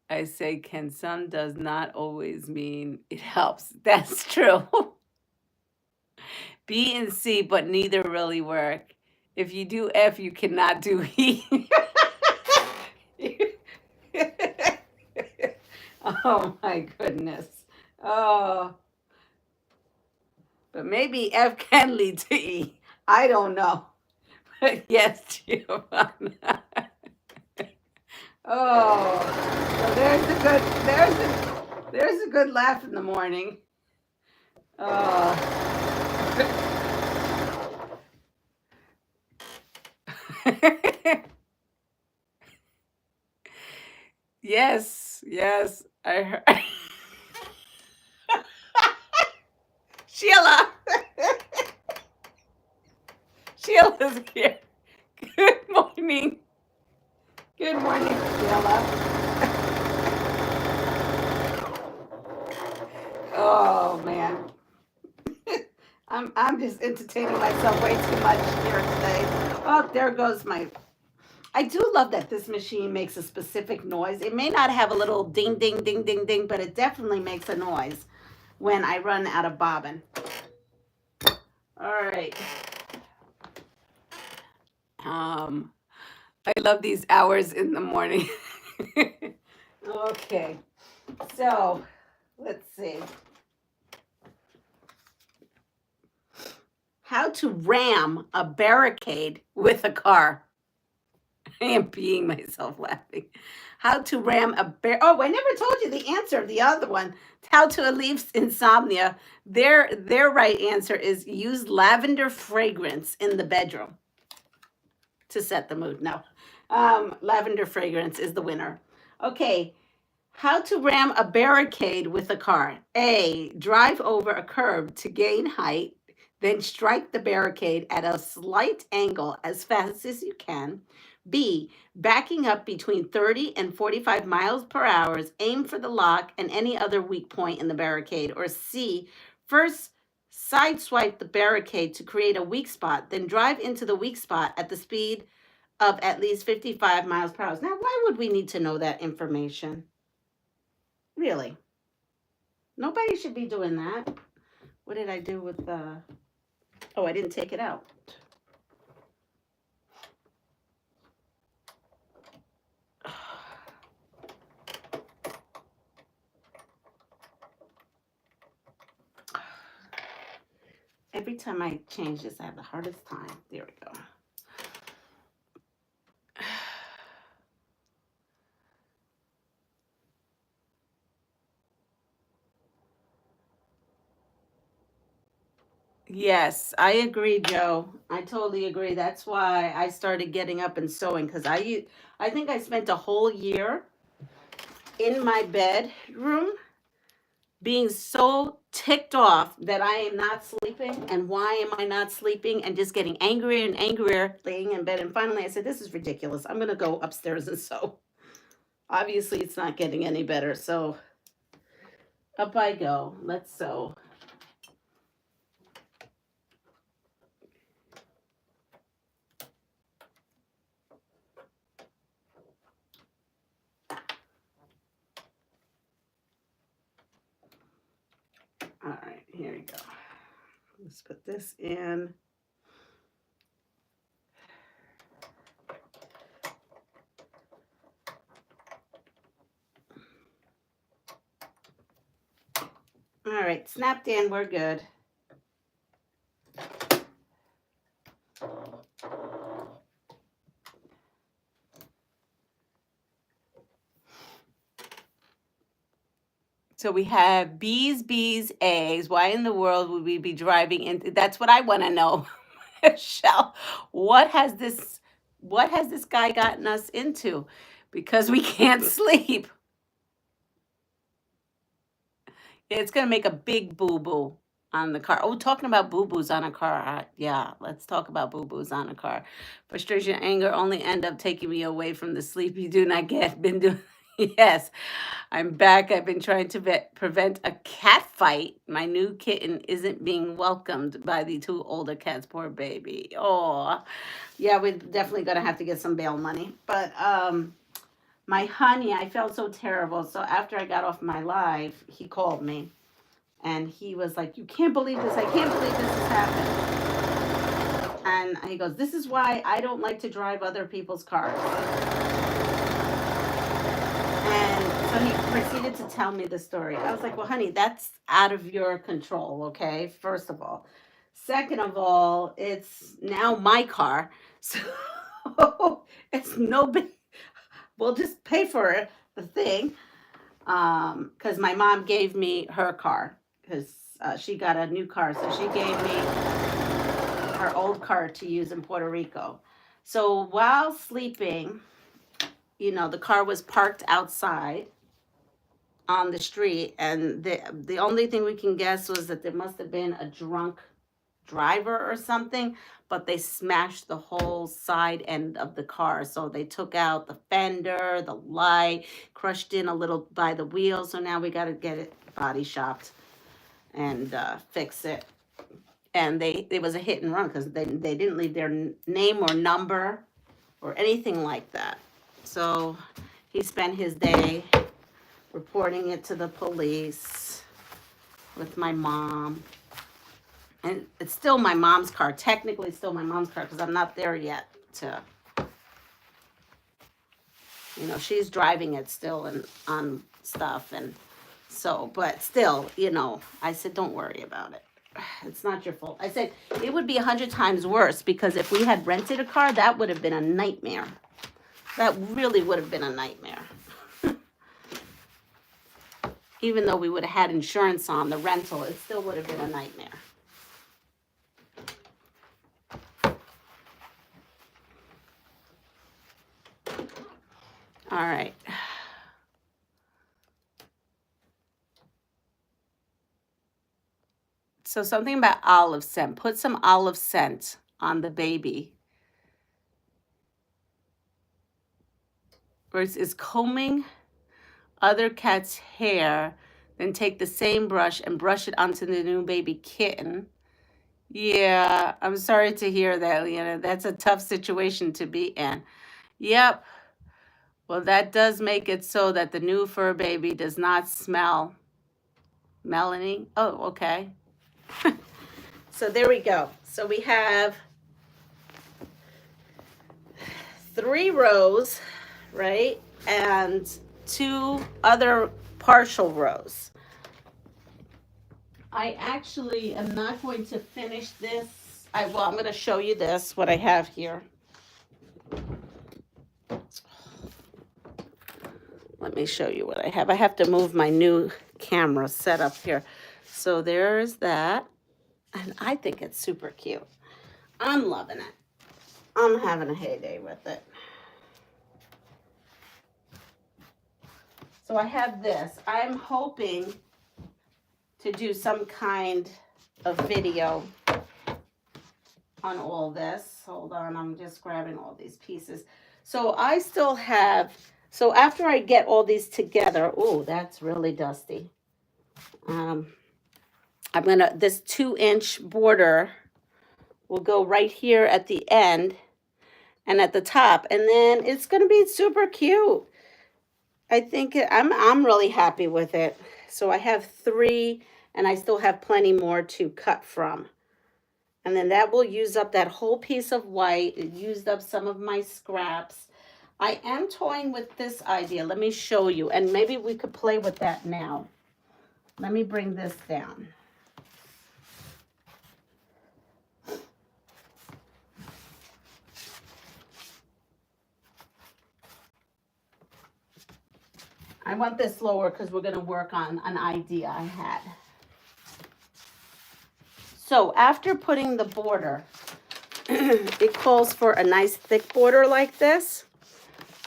[SPEAKER 1] I say can some does not always mean it helps. That's true. B and C, but neither really work. If you do F, you cannot do E. Oh my goodness. Oh. But maybe F can lead to E. I don't know. But yes, Giovanna. Oh, so there's a good laugh in the morning. Oh. Yes, yes, I heard. Sheila, Sheila's here. Good morning. Good morning, Sheila. Oh man, I'm just entertaining myself way too much here today. Oh, there goes my. I do love that this machine makes a specific noise. It may not have a little ding, ding, ding, ding, ding, but it definitely makes a noise when I run out of bobbin. All right. I love these hours in the morning. Okay, so let's see. How to ram a barricade with a car. I am peeing myself laughing. How to ram a bear. Oh, I never told you the answer of the other one. How to alleviate insomnia. Their right answer is use lavender fragrance in the bedroom to set the mood. No, lavender fragrance is the winner. Okay, how to ram a barricade with a car. A, drive over a curb to gain height, then strike the barricade at a slight angle as fast as you can. B, backing up between 30 and 45 miles per hour, aim for the lock and any other weak point in the barricade. Or C, first sideswipe the barricade to create a weak spot, then drive into the weak spot at the speed of at least 55 miles per hour. Now, why would we need to know that information? Really? Nobody should be doing that. What did I do with the... Oh, I didn't take it out. Every time I change this, I have the hardest time. There we go. Yes, I agree, Joe. I totally agree. That's why I started getting up and sewing because I think I spent a whole year in my bedroom being so ticked off that I am not sleeping. And why am I not sleeping? And just getting angrier and angrier laying in bed. And finally I said, this is ridiculous. I'm going to go upstairs and sew. Obviously, it's not getting any better. So up I go. Let's sew. All right, here we go. Let's put this in. All right, snapped in, we're good. So we have B's, B's, A's. Why in the world would we be driving into? That's what I want to know, Michelle. What has this guy gotten us into? Because we can't sleep. It's gonna make a big boo boo on the car. Oh, talking about boo boos on a car. Yeah, let's talk about boo boos on a car. Frustration, anger only end up taking me away from the sleep you do not get. Been doing. Yes, I'm back. I've been trying to prevent a cat fight. My new kitten isn't being welcomed by the two older cats. Poor baby. Oh, yeah, we're definitely gonna have to get some bail money. But my honey, I felt so terrible. So after I got off my live, he called me and he was like, you can't believe this. I can't believe this has happened. And he goes, this is why I don't like to drive other people's cars. And so he proceeded to tell me the story. I was like, well, honey, that's out of your control, okay? First of all. Second of all, it's now my car. So it's no big. we'll just pay for the thing. Because my mom gave me her car because she got a new car, so she gave me her old car to use in Puerto Rico. So while sleeping, you know, the car was parked outside on the street, and the only thing we can guess was that there must have been a drunk driver or something, but they smashed the whole side end of the car. So they took out the fender, the light, crushed in a little by the wheel. So now we got to get it body shopped and fix it. And it was a hit and run because they didn't leave their name or number or anything like that. So he spent his day reporting it to the police with my mom. And it's still my mom's car. Technically, it's still my mom's car because I'm not there yet to, you know, she's driving it still and on stuff. And so, but still, you know, I said, don't worry about it. It's not your fault. I said, it would be 100 times worse because if we had rented a car, that would have been a nightmare. That really would have been a nightmare. Even though we would have had insurance on the rental, it still would have been a nightmare. All right. So something about olive scent. Put some olive scent on the baby. Versus combing other cat's hair, then take the same brush and brush it onto the new baby kitten. Yeah, I'm sorry to hear that, Leanna. That's a tough situation to be in. Yep. Well, that does make it so that the new fur baby does not smell. Melanie? Oh, okay. So there we go. So we have 3 rows, right? And 2 other partial rows. I actually am not going to finish this. I'm going to show you this, what I have here. Let me show you what I have. I have to move my new camera set up here. So there's that. And I think it's super cute. I'm loving it. I'm having a heyday with it. So I have this. I'm hoping to do some kind of video on all this. Hold on, I'm just grabbing all these pieces. So I still have, so after I get all these together, oh, that's really dusty. I'm gonna, this 2-inch border will go right here at the end and at the top, and then it's gonna be super cute. I think I'm really happy with it. So I have 3, and I still have plenty more to cut from. And then that will use up that whole piece of white. It used up some of my scraps. I am toying with this idea. Let me show you, and maybe we could play with that now. Let me bring this down. I want this lower because we're going to work on an idea I had. So after putting the border, it calls for a nice thick border like this.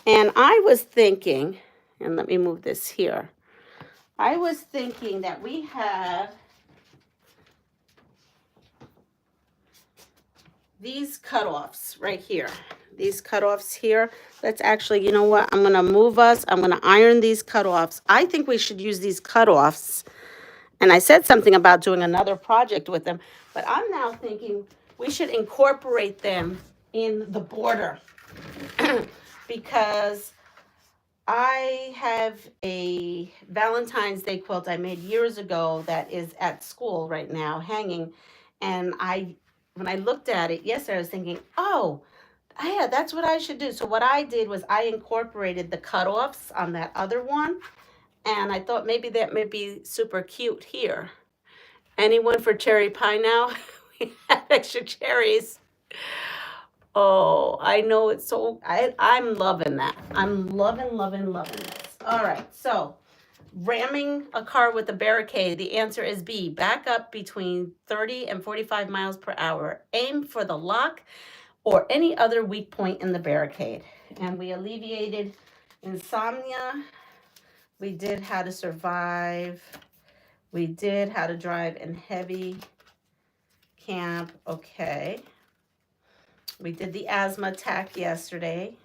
[SPEAKER 1] And I was thinking, and let me move this here. I was thinking that we have these cutoffs right here. These cutoffs here. Let's actually, you know what? I'm going to move us. I'm going to iron these cutoffs. I think we should use these cutoffs. And I said something about doing another project with them. But I'm now thinking we should incorporate them in the border. Because I have a Valentine's Day quilt I made years ago that is at school right now hanging. And when I looked at it yesterday, I was thinking, oh, yeah, that's what I should do. So what I did was I incorporated the cutoffs on that other one. And I thought maybe that may be super cute here. Anyone for cherry pie now? We have extra cherries. Oh, I know it's so, I'm loving that. I'm loving this. All right, so ramming a car with a barricade, the answer is B. Back up between 30 and 45 miles per hour. Aim for the lock or any other weak point in the barricade. And we alleviated insomnia. We did how to survive. We did how to drive in heavy camp. Okay. We did the asthma attack yesterday.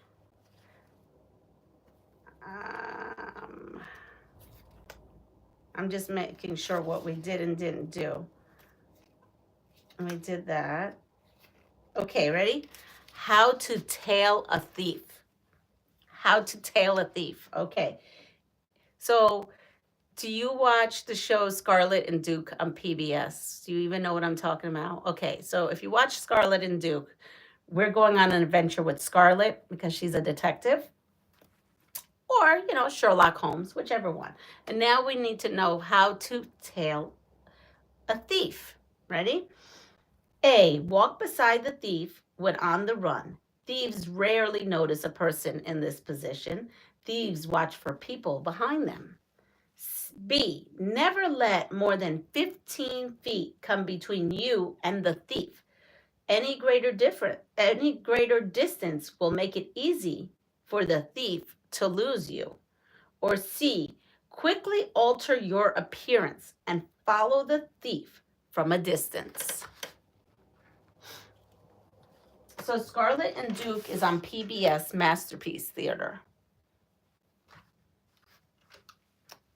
[SPEAKER 1] I'm just making sure what we did and didn't do. And we did that. Okay, ready? How to tail a thief. How to tail a thief. Okay. So, do you watch the show Scarlet and Duke on PBS? Do you even know what I'm talking about? Okay, so if you watch Scarlet and Duke, we're going on an adventure with Scarlet because she's a detective. Or, Sherlock Holmes, whichever one. And now we need to know how to tail a thief. Ready? A, walk beside the thief when on the run. Thieves rarely notice a person in this position. Thieves watch for people behind them. B, never let more than 15 feet come between you and the thief. Any greater distance will make it easy for the thief to lose you. Or C, quickly alter your appearance and follow the thief from a distance. So Scarlet and Duke is on PBS Masterpiece Theater.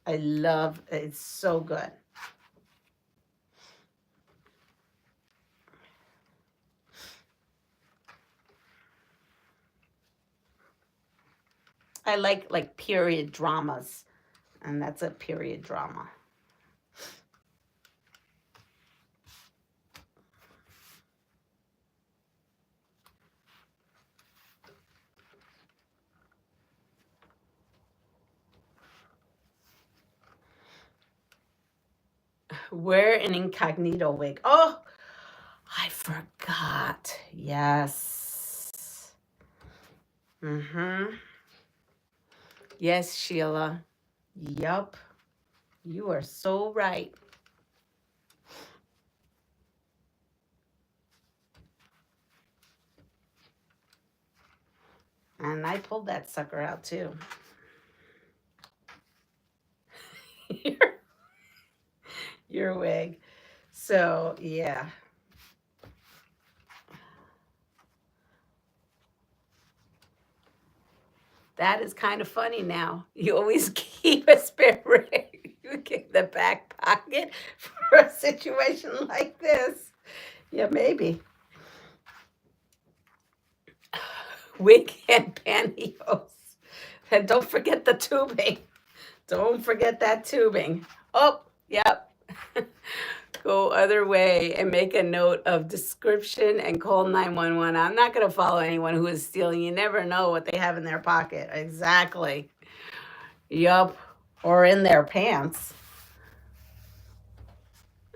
[SPEAKER 1] I love it. It's so good. I like period dramas, and that's a period drama. Wear an incognito wig. Oh, I forgot. Yes. Yes, Sheila. Yup. You are so right. And I pulled that sucker out too. Your wig. So, yeah. That is kind of funny now. You always keep a spare wig. You keep the back pocket for a situation like this. Yeah, maybe. Wig and pantyhose. And don't forget the tubing. Don't forget that tubing. Oh, yep. Go other way and make a note of description and call 911. I'm not going to follow anyone who is stealing. You never know what they have in their pocket. Exactly. Yup. Or in their pants.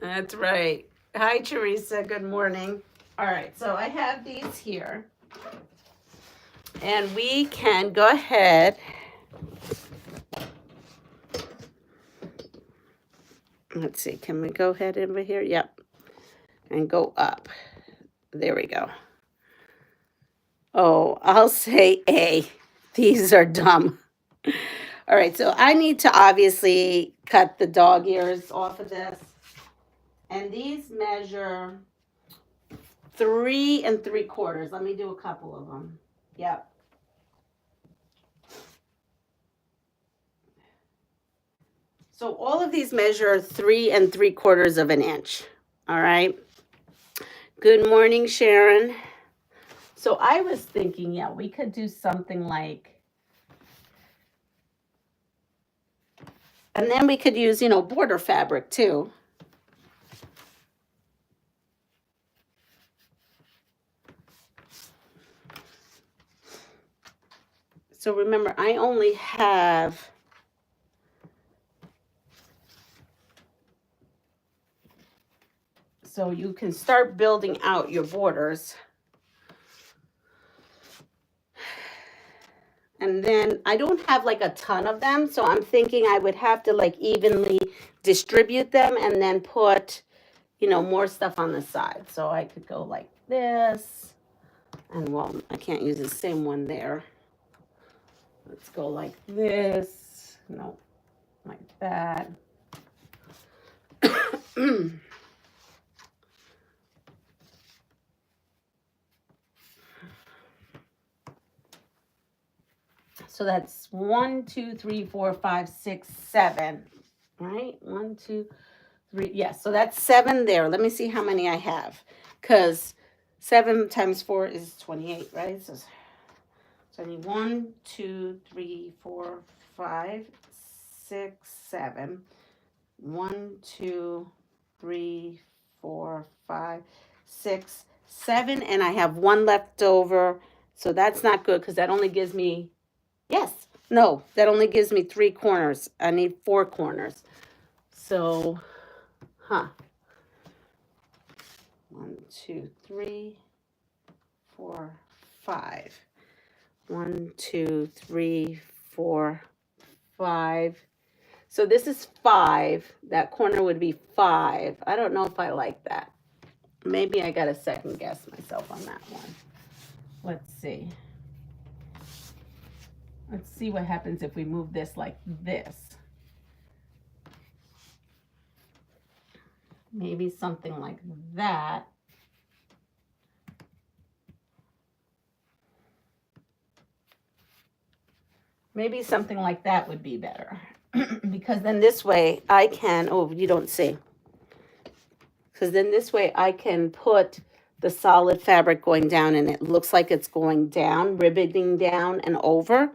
[SPEAKER 1] That's right. Hi, Teresa. Good morning. All right. So I have these here. And we can go ahead. Let's see. Can we go ahead over here? Yep. And go up. There we go. Oh, I'll say A. These are dumb. All right, so I need to obviously cut the dog ears off of this. And these measure 3 3/4. Let me do a couple of them. Yep. So all of these measure 3 3/4 of an inch. All right. Good morning, Sharon. So I was thinking, yeah, we could do something like, and then we could use, border fabric too. So remember, I only have so you can start building out your borders. And then I don't have like a ton of them, so I'm thinking I would have to like evenly distribute them and then put, you know, more stuff on the side. So I could go like this, and well, I can't use the same one there. Let's go like this. No, like that. So that's 1, 2, 3, 4, 5, 6, 7. Right? 1, 2, 3. Yes, so that's 7 there. Let me see how many I have. Because 7 times 4 is 28, right? So I need 1, 2, 3, 4, 5, 6, 7. 1, 2, 3, 4, 5, 6, 7. And I have 1 left over. So that's not good because that only gives me, yes, no, that only gives me 3 corners. I need 4 corners. So, 1, 2, 3, 4, 5. 1, 2, 3, 4, 5. So this is 5. That corner would be 5. I don't know if I like that. Maybe I got to second guess myself on that one. Let's see. Let's see what happens if we move this like this. Maybe something like that. Maybe something like that would be better. Because then this way I can, oh, you don't see. Because then this way I can put the solid fabric going down and it looks like it's going down, ribboning down and over.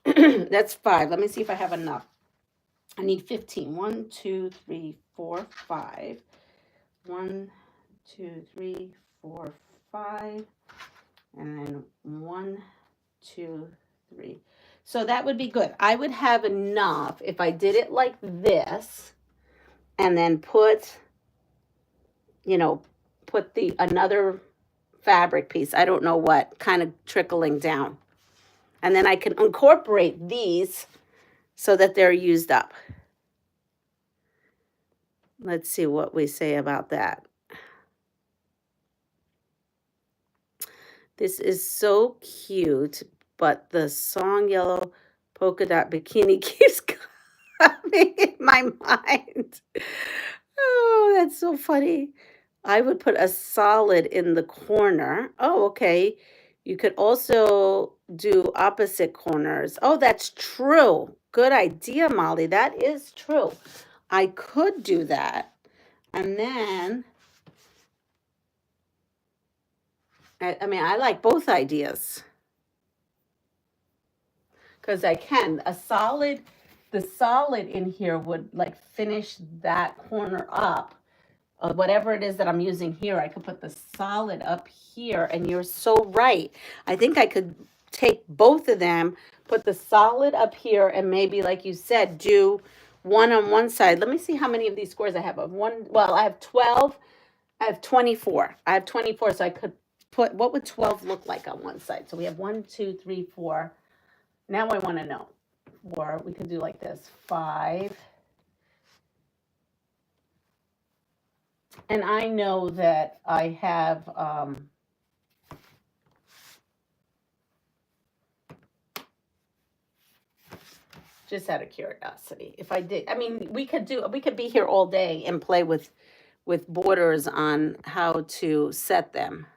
[SPEAKER 1] That's 5. Let me see if I have enough. I need 15. 1, 2, 3, 4, 5. 1, 2, 3, 4, 5. And then 1, 2, 3. So that would be good. I would have enough if I did it like this and then put, you know, put the another fabric piece. I don't know what, kind of trickling down. And then I can incorporate these so that they're used up. Let's see what we say about that. This is so cute, but the song Yellow Polka Dot Bikini keeps coming in my mind. Oh, that's so funny. I would put a solid in the corner. Oh, okay. You could also do opposite corners. Oh, that's true. Good idea, Molly. That is true. I could do that. And then, I mean, I like both ideas. Because I can. The solid in here would like finish that corner up. Whatever it is that I'm using here, I could put the solid up here, and you're so right. I think I could take both of them, put the solid up here, and maybe, like you said, do one on one side. Let me see how many of these squares I have. Well, I have 12. I have 24. I have 24, so I could put, what would 12 look like on one side? So we have 1, 2, 3, 4. Now I want to know. 4, we could do like this. 5. And I know that I have, just out of curiosity, if I did, I mean, we could be here all day and play with borders on how to set them.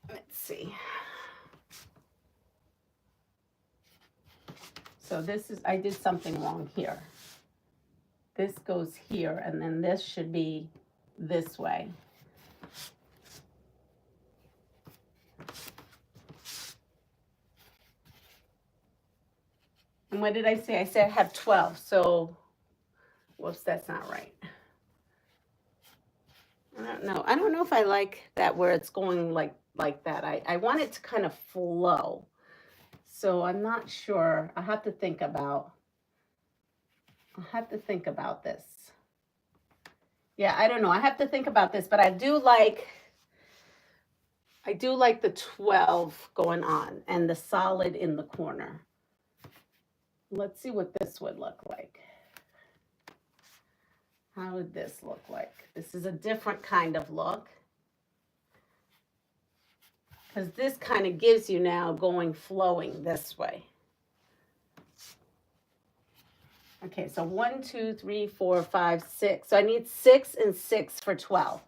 [SPEAKER 1] Let's see. So this is, I did something wrong here. This goes here, and then this should be this way. And what did I say? I said I have 12. So, whoops, that's not right. I don't know. I don't know if I like that where it's going like that. I want it to kind of flow. So I'm not sure. I'll have to think about this. Yeah, I don't know. I have to think about this, but I do like I do like the 12 going on and the solid in the corner. Let's see what this would look like. How would this look like? This is a different kind of look. Because this kind of gives you now going flowing this way. Okay, so 1, 2, 3, 4, 5, 6. So I need 6 and 6 for 12.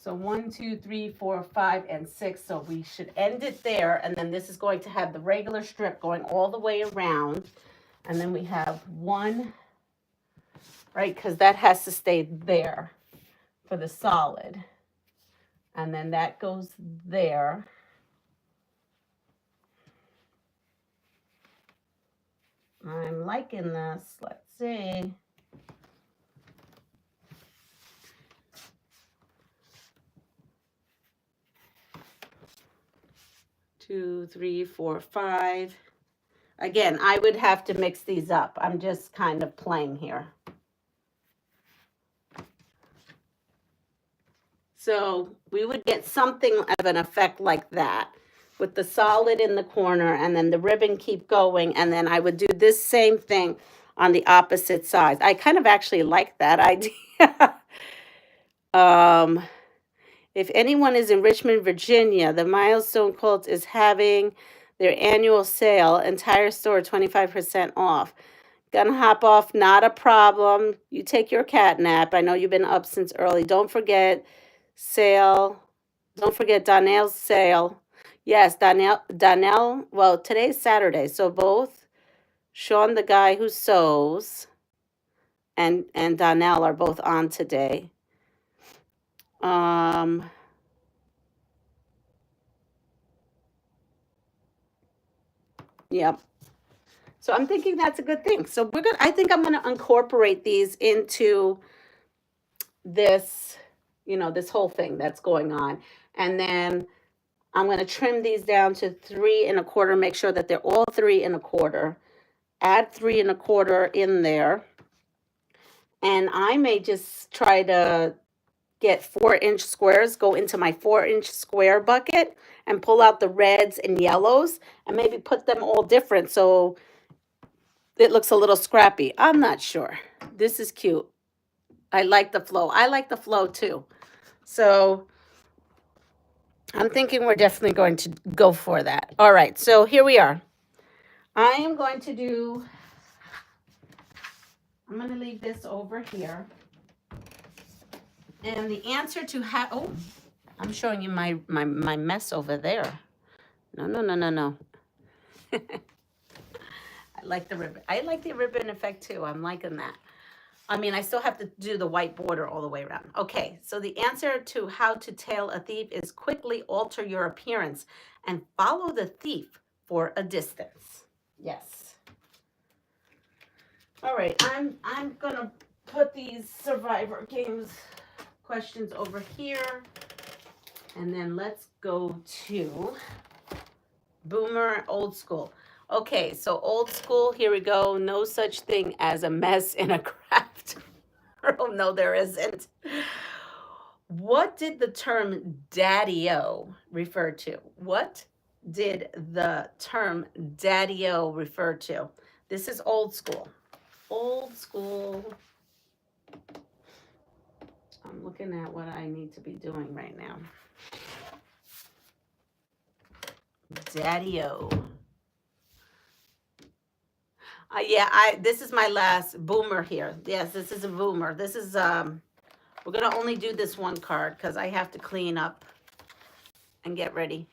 [SPEAKER 1] So 1, 2, 3, 4, 5, and 6. So we should end it there. And then this is going to have the regular strip going all the way around. And then we have 1, right? Because that has to stay there for the solid. And then that goes there. I'm liking this. Let's see. Two, 3, 4, 5. Again, I would have to mix these up. I'm just kind of playing here. So we would get something of an effect like that with the solid in the corner and then the ribbon keep going. And then I would do this same thing on the opposite side. I kind of actually like that idea. If anyone is in Richmond, Virginia, the Milestone Quilt is having their annual sale, entire store 25% off. Gonna hop off, not a problem. You take your cat nap. I know you've been up since early. Don't forget sale. Don't forget Donnell's sale. Yes, Donnell, well, today's Saturday, so both Sean, the guy who sews, and Donnell are both on today. Yep. So I'm thinking that's a good thing. So I think I'm gonna incorporate these into this, this whole thing that's going on. And then I'm gonna trim these down to 3 1/4, make sure that they're all 3 1/4. Add 3 1/4 in there. And I may just try to get 4-inch squares, go into my 4-inch square bucket and pull out the reds and yellows and maybe put them all different so it looks a little scrappy. I'm not sure. This is cute. I like the flow. I like the flow too. So I'm thinking we're definitely going to go for that. All right, so here we are. I am going to do, I'm going to leave this over here. And the answer to how, oh, I'm showing you my mess over there. No. I like the ribbon. I like the ribbon effect too. I'm liking that. I mean, I still have to do the white border all the way around. Okay, so the answer to how to tail a thief is quickly alter your appearance and follow the thief for a distance. Yes. All right, I'm gonna put these Survivor Games questions over here. And then let's go to Boomer Old School. Okay, so old school, here we go. No such thing as a mess in a craft. Oh, no, there isn't. What did the term daddy-o refer to? What did the term daddy-o refer to? This is old school. Old school. I'm looking at what I need to be doing right now. Daddy-o. This is my last boomer here. Yes, this is a boomer. This is, we're going to only do this one card because I have to clean up and get ready.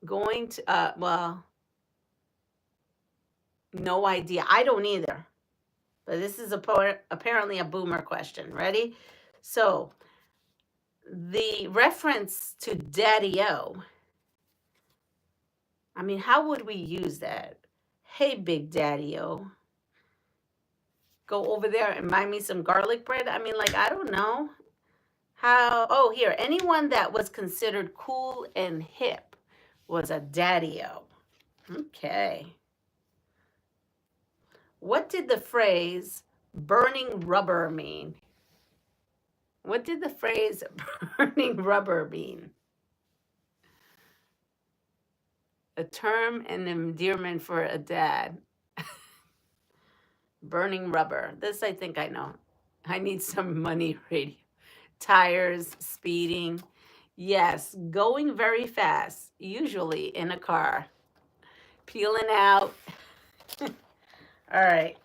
[SPEAKER 1] Going to, well, no idea. I don't either. But this is apparently a boomer question. Ready? So, the reference to daddy-o, I mean, how would we use that? Hey, Big Daddy-o, go over there and buy me some garlic bread. I mean, like, I don't know. How, oh, here, anyone that was considered cool and hip was a daddy-o. Okay. What did the phrase burning rubber mean? What did the phrase burning rubber mean? A term and endearment for a dad. Burning rubber. This I think I know. I need some money radio. Tires, speeding. Yes, going very fast, usually in a car. Peeling out. All right.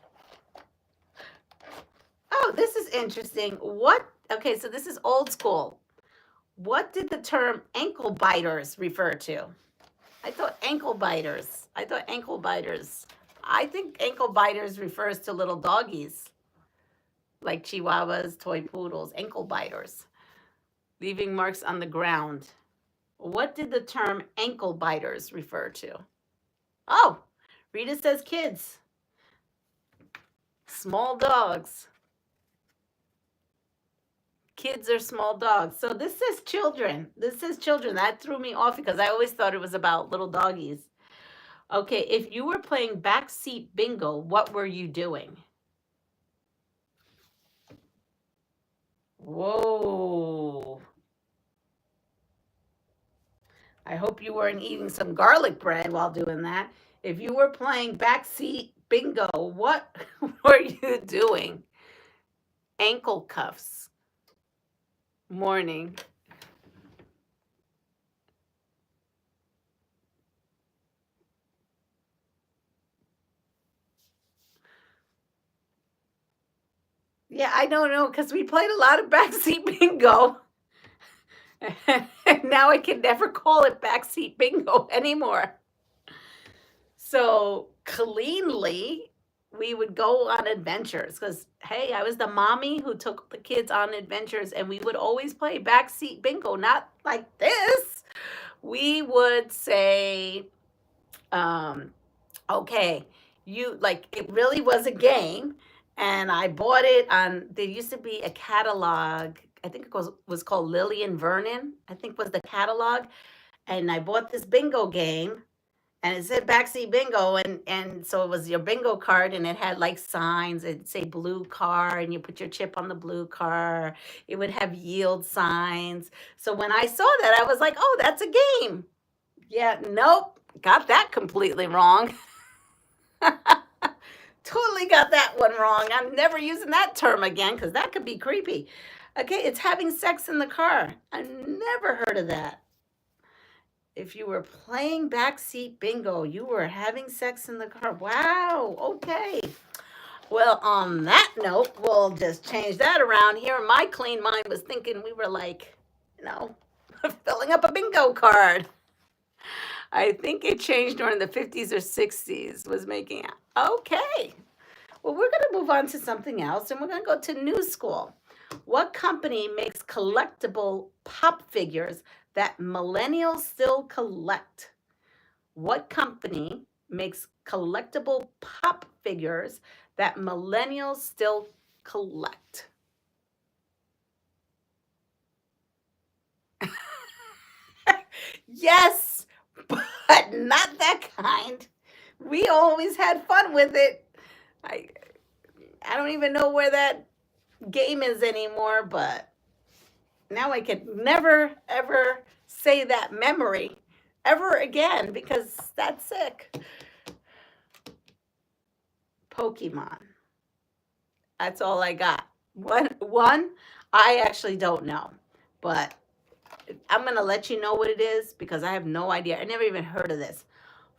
[SPEAKER 1] Oh, this is interesting. What? Okay, so this is old school. What did the term ankle biters refer to? I thought ankle biters. I think ankle biters refers to little doggies like chihuahuas, toy poodles, ankle biters, leaving marks on the ground. What did the term ankle biters refer to? Oh, Rita says kids, small dogs. Kids are small dogs. So this says children. That threw me off because I always thought it was about little doggies. Okay, if you were playing backseat bingo, what were you doing? Whoa. I hope you weren't eating some garlic bread while doing that. If you were playing backseat bingo, what were you doing? Ankle cuffs. Morning. Yeah, I don't know because we played a lot of backseat bingo. And now I can never call it backseat bingo anymore. So cleanly, we would go on adventures because, hey, I was the mommy who took the kids on adventures, and we would always play backseat bingo, not like this. We would say, okay, you like it really was a game, and I bought it on. There used to be a catalog. I think it was called Lillian Vernon. I think was the catalog, and I bought this bingo game, and it said backseat bingo, and so it was your bingo card, and it had like signs. It'd say blue car, and you put your chip on the blue car. It would have yield signs. So when I saw that, I was like, oh, that's a game. Yeah, nope, got that completely wrong. Totally got that one wrong. I'm never using that term again because that could be creepy. Okay, it's having sex in the car. I never heard of that. If you were playing backseat bingo, you were having sex in the car. Wow, okay. Well, on that note, we'll just change that around here. My clean mind was thinking we were like, you know, filling up a bingo card. I think it changed during the 50s or 60s, was making it. Okay. Well, we're going to move on to something else, and we're going to go to new school. What company makes collectible pop figures that millennials still collect? What company makes collectible pop figures that millennials still collect? Yes, but not that kind. We always had fun with it. I I don't even know where that game is anymore, but now I could never ever say that memory ever again because that's sick. Pokemon. That's all I got. One, I actually don't know, but I'm gonna let you know what it is because I have no idea. I never even heard of this.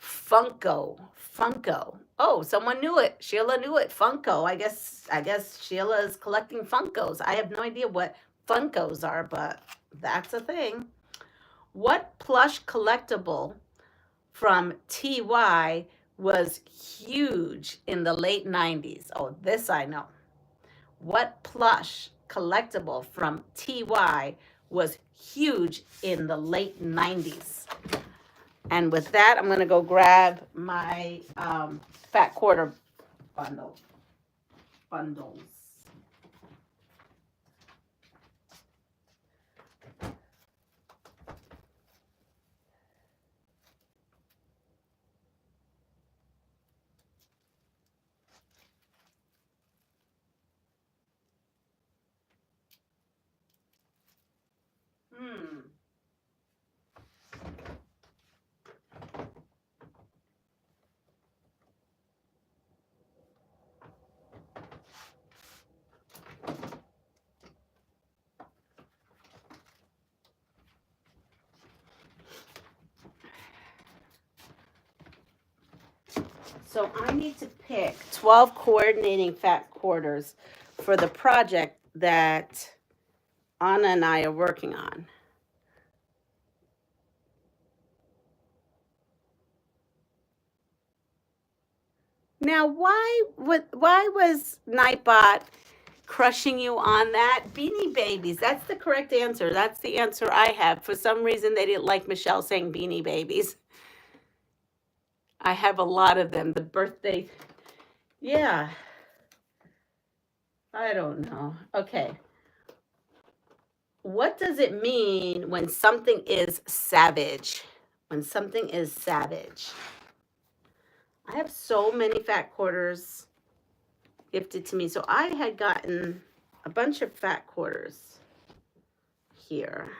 [SPEAKER 1] Funko. Oh, someone knew it. Sheila knew it. Funko. I guess Sheila is collecting Funkos. I have no idea what Funkos are, but that's a thing. What plush collectible from TY was huge in the late 90s? Oh, this I know. What plush collectible from TY was huge in the late 90s? And with that, I'm going to go grab my fat quarter bundles. Hmm. So I need to pick 12 coordinating fat quarters for the project that Anna and I are working on. Now, why was Nightbot crushing you on that? Beanie Babies. That's the correct answer. That's the answer I have. For some reason, they didn't like Michelle saying Beanie Babies. I have a lot of them. The birthday. Yeah. I don't know. Okay. What does it mean when something is savage? When something is savage. I have so many fat quarters gifted to me. So I had gotten a bunch of fat quarters here.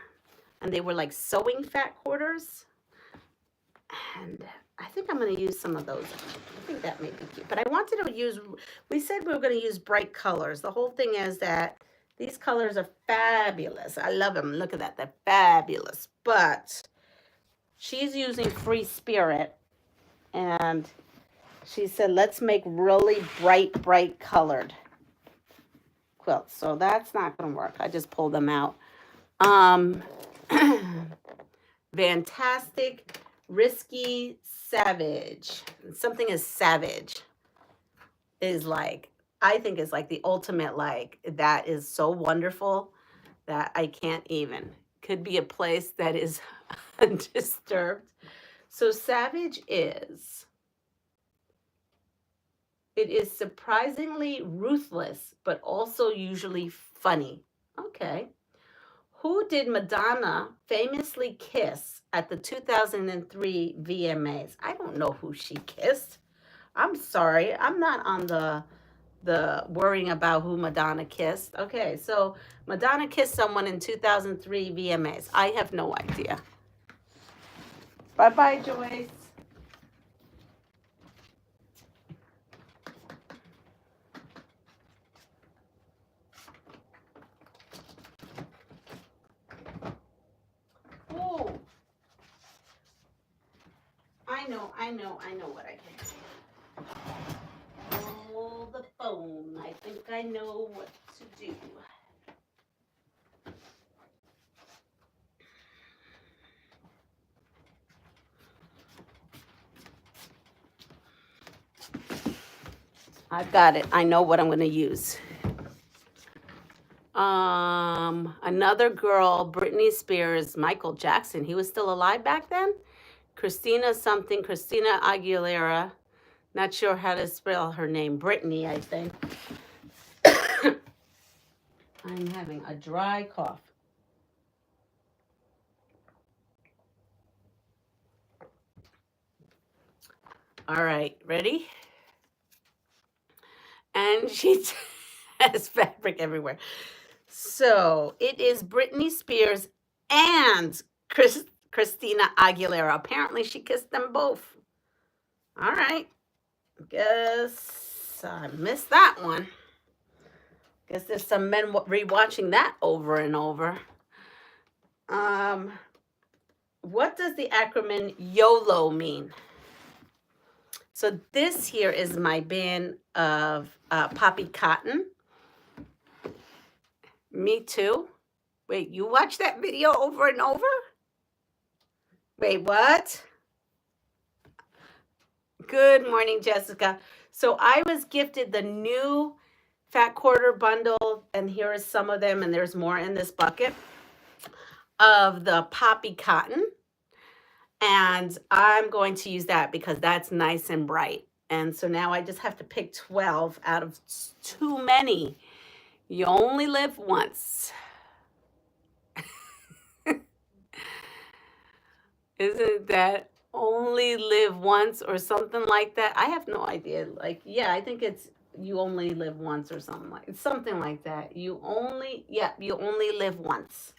[SPEAKER 1] And they were like sewing fat quarters. And I think I'm going to use some of those. I think that may be cute. But I wanted to use, we said we were going to use bright colors. The whole thing is that these colors are fabulous. I love them. Look at that. They're fabulous. But she's using Free Spirit. And she said, let's make really bright colored quilts. So that's not going to work. I just pulled them out. Fantastic, risky, savage. Something is savage is like, I think is like the ultimate, like, that is so wonderful that I can't even. Could be a place that is undisturbed. So savage is, it is surprisingly ruthless, but also usually funny. Okay. Who did Madonna famously kiss at the 2003 VMAs? I don't know who she kissed. I'm sorry. I'm not on the worrying about who Madonna kissed. Okay, so Madonna kissed someone in 2003 VMAs. I have no idea. Bye-bye, Joyce. Oh, I know what I can do. Hold the phone. I think I know what to do. I've got it. I know what I'm going to use. Another girl, Britney Spears, Michael Jackson. He was still alive back then? Christina Aguilera. Not sure how to spell her name. Britney, I think. I'm having a dry cough. All right, ready? And she has fabric everywhere. So it is Britney Spears and Christina Aguilera. Apparently she kissed them both. All right. Guess I missed that one. Guess there's some men rewatching that over and over. What does the acronym YOLO mean? So this here is my bin of poppy cotton. Me too. Wait, you watch that video over and over? Wait, what? Good morning, Jessica. So I was gifted the new fat quarter bundle, and here are some of them, and there's more in this bucket, of the poppy cotton. And I'm going to use that because that's nice and bright. And so now I just have to pick 12 out of too many. You only live once. Isn't that only live once or something like that? I have no idea. Like, yeah, I think it's you only live once or something like that. You only live once.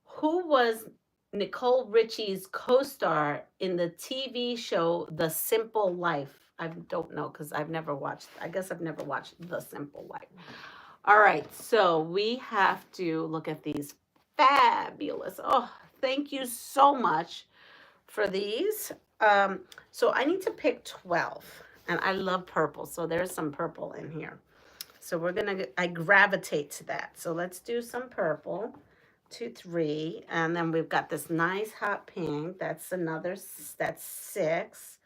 [SPEAKER 1] Who was Nicole Richie's co-star in the TV show The Simple Life? I don't know because I've never watched. I guess I've never watched The Simple Life. All right, so we have to look at these fabulous. Oh, thank you so much for these. So I need to pick 12. And I love purple, so there's some purple in here. So we're gonna, I gravitate to that. So let's do some purple, 2, 3. And then we've got this nice hot pink. That's another, that's 6.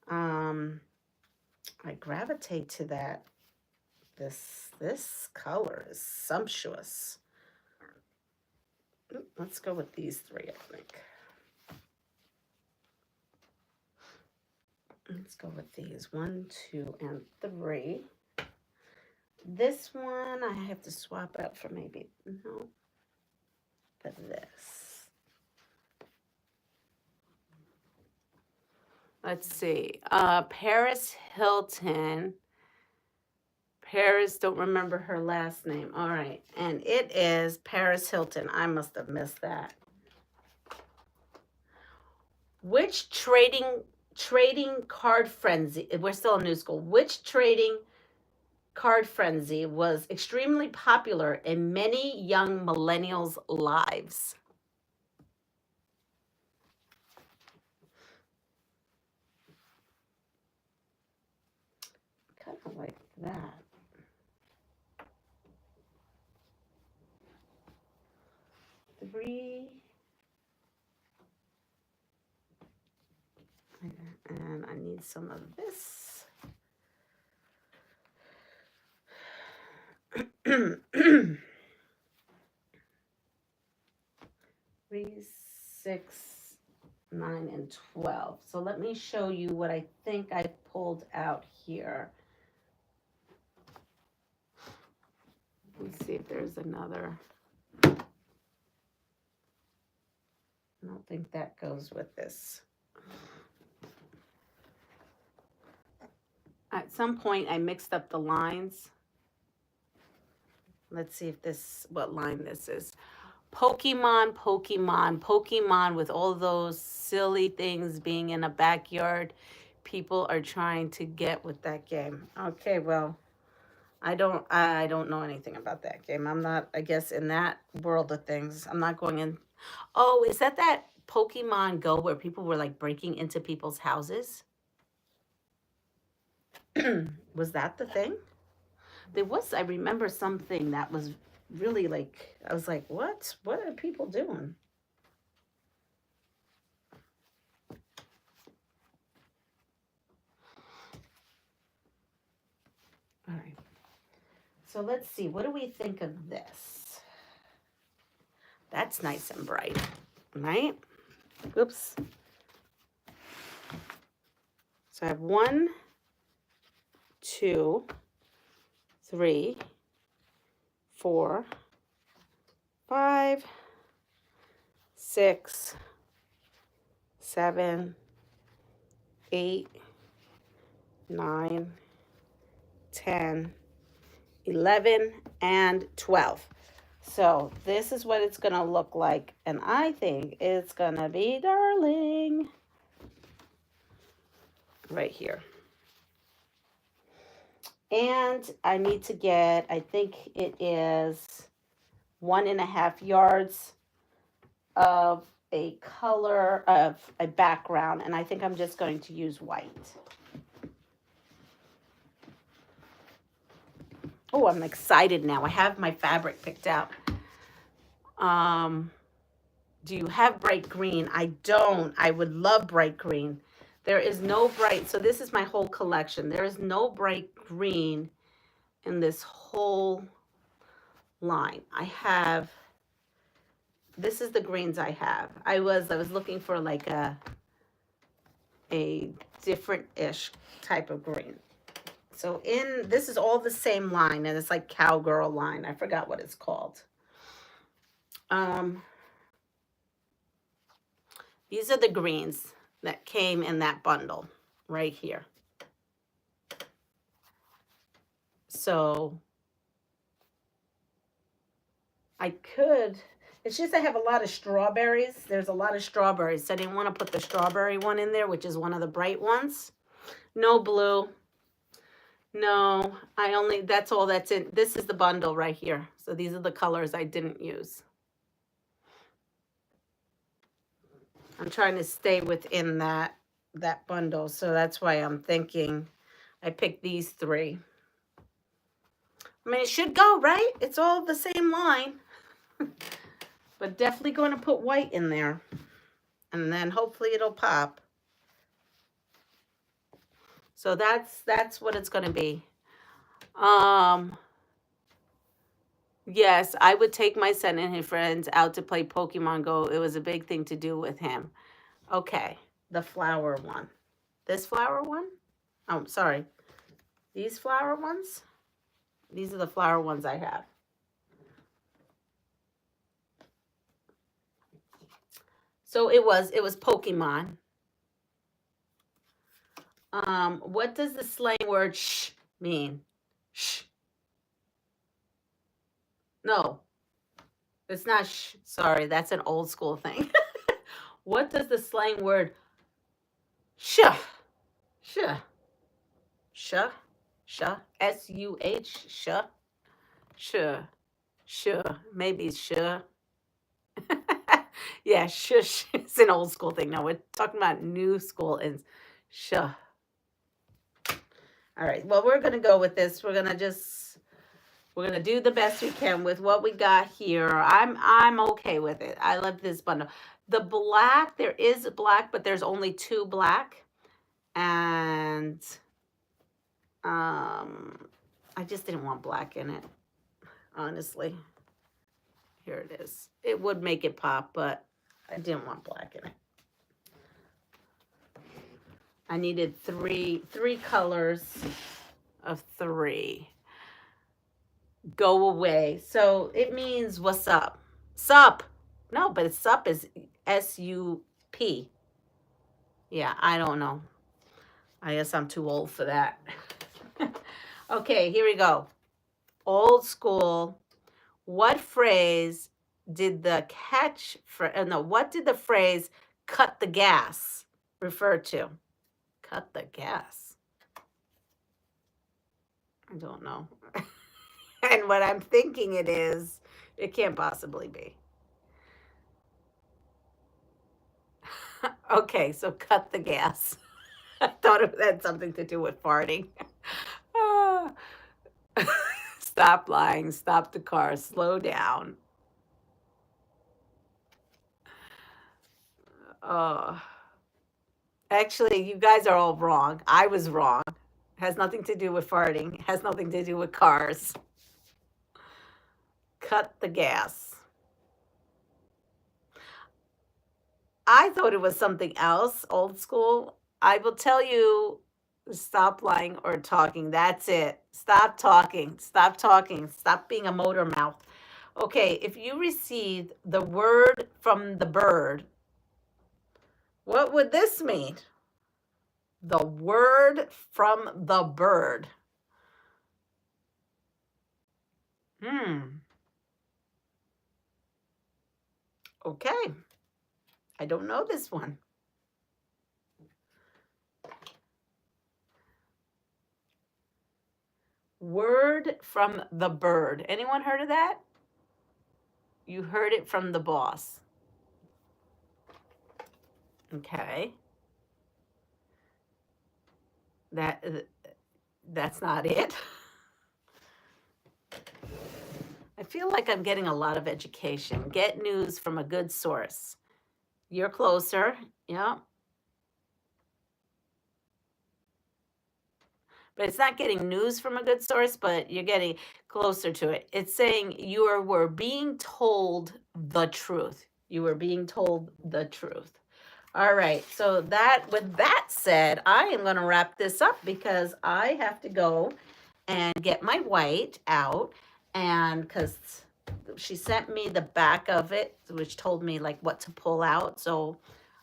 [SPEAKER 1] I gravitate to that. This color is sumptuous. Let's go with these 3, I think. Let's go with these 1, 2, and 3. This one I have to swap out for maybe, no, for this. Let's see. Paris Hilton. Paris, don't remember her last name. All right. And it is Paris Hilton. I must have missed that. Which trading card frenzy, we're still in new school. Which trading card frenzy was extremely popular in many young millennials' lives? Kind of like that. Three. And I need some of this. 3, 6, 9, and 12. So let me show you what I think I pulled out here. Let's see if there's another. I don't think that goes with this. At some point, I mixed up the lines. Let's see if this, what line this is. Pokemon, Pokemon, Pokemon, with all those silly things being in a backyard. People are trying to get with that game. Okay, well, I don't know anything about that game. I'm not, I guess, in that world of things. I'm not going in. Oh, is that Pokemon Go where people were like breaking into people's houses? Was that the thing? There was, I remember something that was really like, I was like, what? What are people doing? All right. So let's see. What do we think of this? That's nice and bright, right? Oops. So I have 1, 2, 3, 4, 5, 6, 7, 8, 9, 10, 11, and 12. So this is what it's going to look like. And I think it's going to be darling. Right here. And I need to get, I think it is 1.5 yards of a color, of a background. And I think I'm just going to use white. Oh, I'm excited now. I have my fabric picked out. Do you have bright green? I don't. I would love bright green. There is no bright, so this is my whole collection. There is no bright green in this whole line. I have, this is the greens I have. I was looking for like a different-ish type of green. So this is all the same line, and it's like cowgirl line. I forgot what it's called. These are the greens that came in that bundle right here. So I could, it's just I have a lot of strawberries. There's a lot of strawberries. So I didn't want to put the strawberry one in there, which is one of the bright ones. No blue. No, that's all that's in. This is the bundle right here. So these are the colors I didn't use. I'm trying to stay within that bundle, so that's why I'm thinking I picked these 3. I mean, it should go, right? It's all the same line. But definitely going to put white in there. And then hopefully it'll pop. So that's what it's going to be. Yes, I would take my son and his friends out to play Pokemon Go. It was a big thing to do with him. Okay, the flower one. This flower one? Oh, sorry. These flower ones? These are the flower ones I have. So it was Pokemon. What does the slang word shh mean? Shh. No, it's not shh. Sorry, that's an old school thing. What does the slang word sh? Sh. Sh. Sh. S-U-H. Sh. Sh. Sh. Maybe it's sh. Yeah, shush. It's an old school thing. No, we're talking about new school and sh. All right. Well, we're gonna go with this. We're gonna do the best we can with what we got here. I'm okay with it. I love this bundle. The black, there is black, but there's only 2 black. And I just didn't want black in it, honestly. Here it is. It would make it pop, but I didn't want black in it. I needed three colors of 3. Go away. So it means what's up? Sup. No, but sup is S-U-P. Yeah, I don't know. I guess I'm too old for that. Okay, here we go. Old school. What phrase did the what did the phrase cut the gas refer to? Cut the gas. I don't know. And what I'm thinking it can't possibly be. Okay, so cut the gas. I thought it had something to do with farting. Stop lying. Stop the car. Slow down. Actually, you guys are all wrong. I was wrong. It has nothing to do with farting. It has nothing to do with cars. Cut the gas. I thought it was something else, old school. I will tell you, stop lying or talking. That's it. Stop talking. Stop talking. Stop being a motor mouth. Okay, if you received the word from the bird, what would this mean? The word from the bird. Okay. I don't know this one. Word from the bird. Anyone heard of that? You heard it from the boss. Okay. That's not it. I feel like I'm getting a lot of education. Get news from a good source. You're closer. Yeah. But it's not getting news from a good source, but you're getting closer to it. It's saying you were being told the truth. You were being told the truth. All right. So with that said, I am going to wrap this up because I have to go and get my white out, and because she sent me the back of it, which told me like what to pull out. So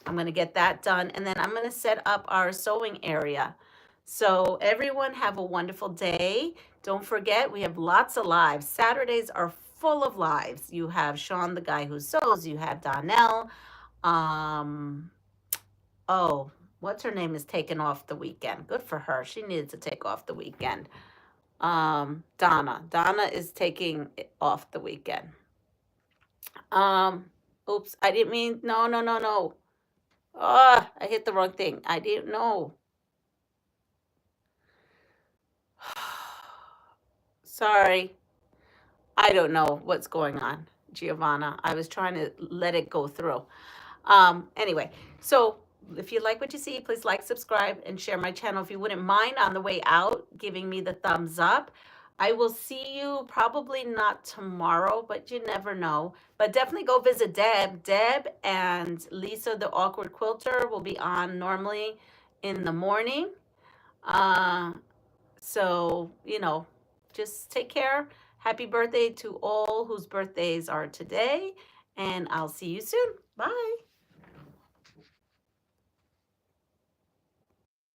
[SPEAKER 1] I'm going to get that done, and then I'm going to set up our sewing area. So everyone have a wonderful day. Don't forget, we have lots of lives. Saturdays are full of lives. You have Sean, the guy who sews. You have Donnell. Oh, what's her name is taking off the weekend. Good for her. She needed to take off the weekend. Donna is taking off the weekend. Oops, I didn't mean, no. Oh, I hit the wrong thing. I didn't know. Sorry. I don't know what's going on, Giovanna. I was trying to let it go through. Anyway, so if you like what you see, please like, subscribe, and share my channel. If you wouldn't mind on the way out giving me the thumbs up. I will see you probably not tomorrow, but you never know. But definitely go visit Deb. Deb and Lisa, the awkward quilter, will be on normally in the morning. Uh, so, just take care. Happy birthday to all whose birthdays are today. And I'll see you soon. Bye.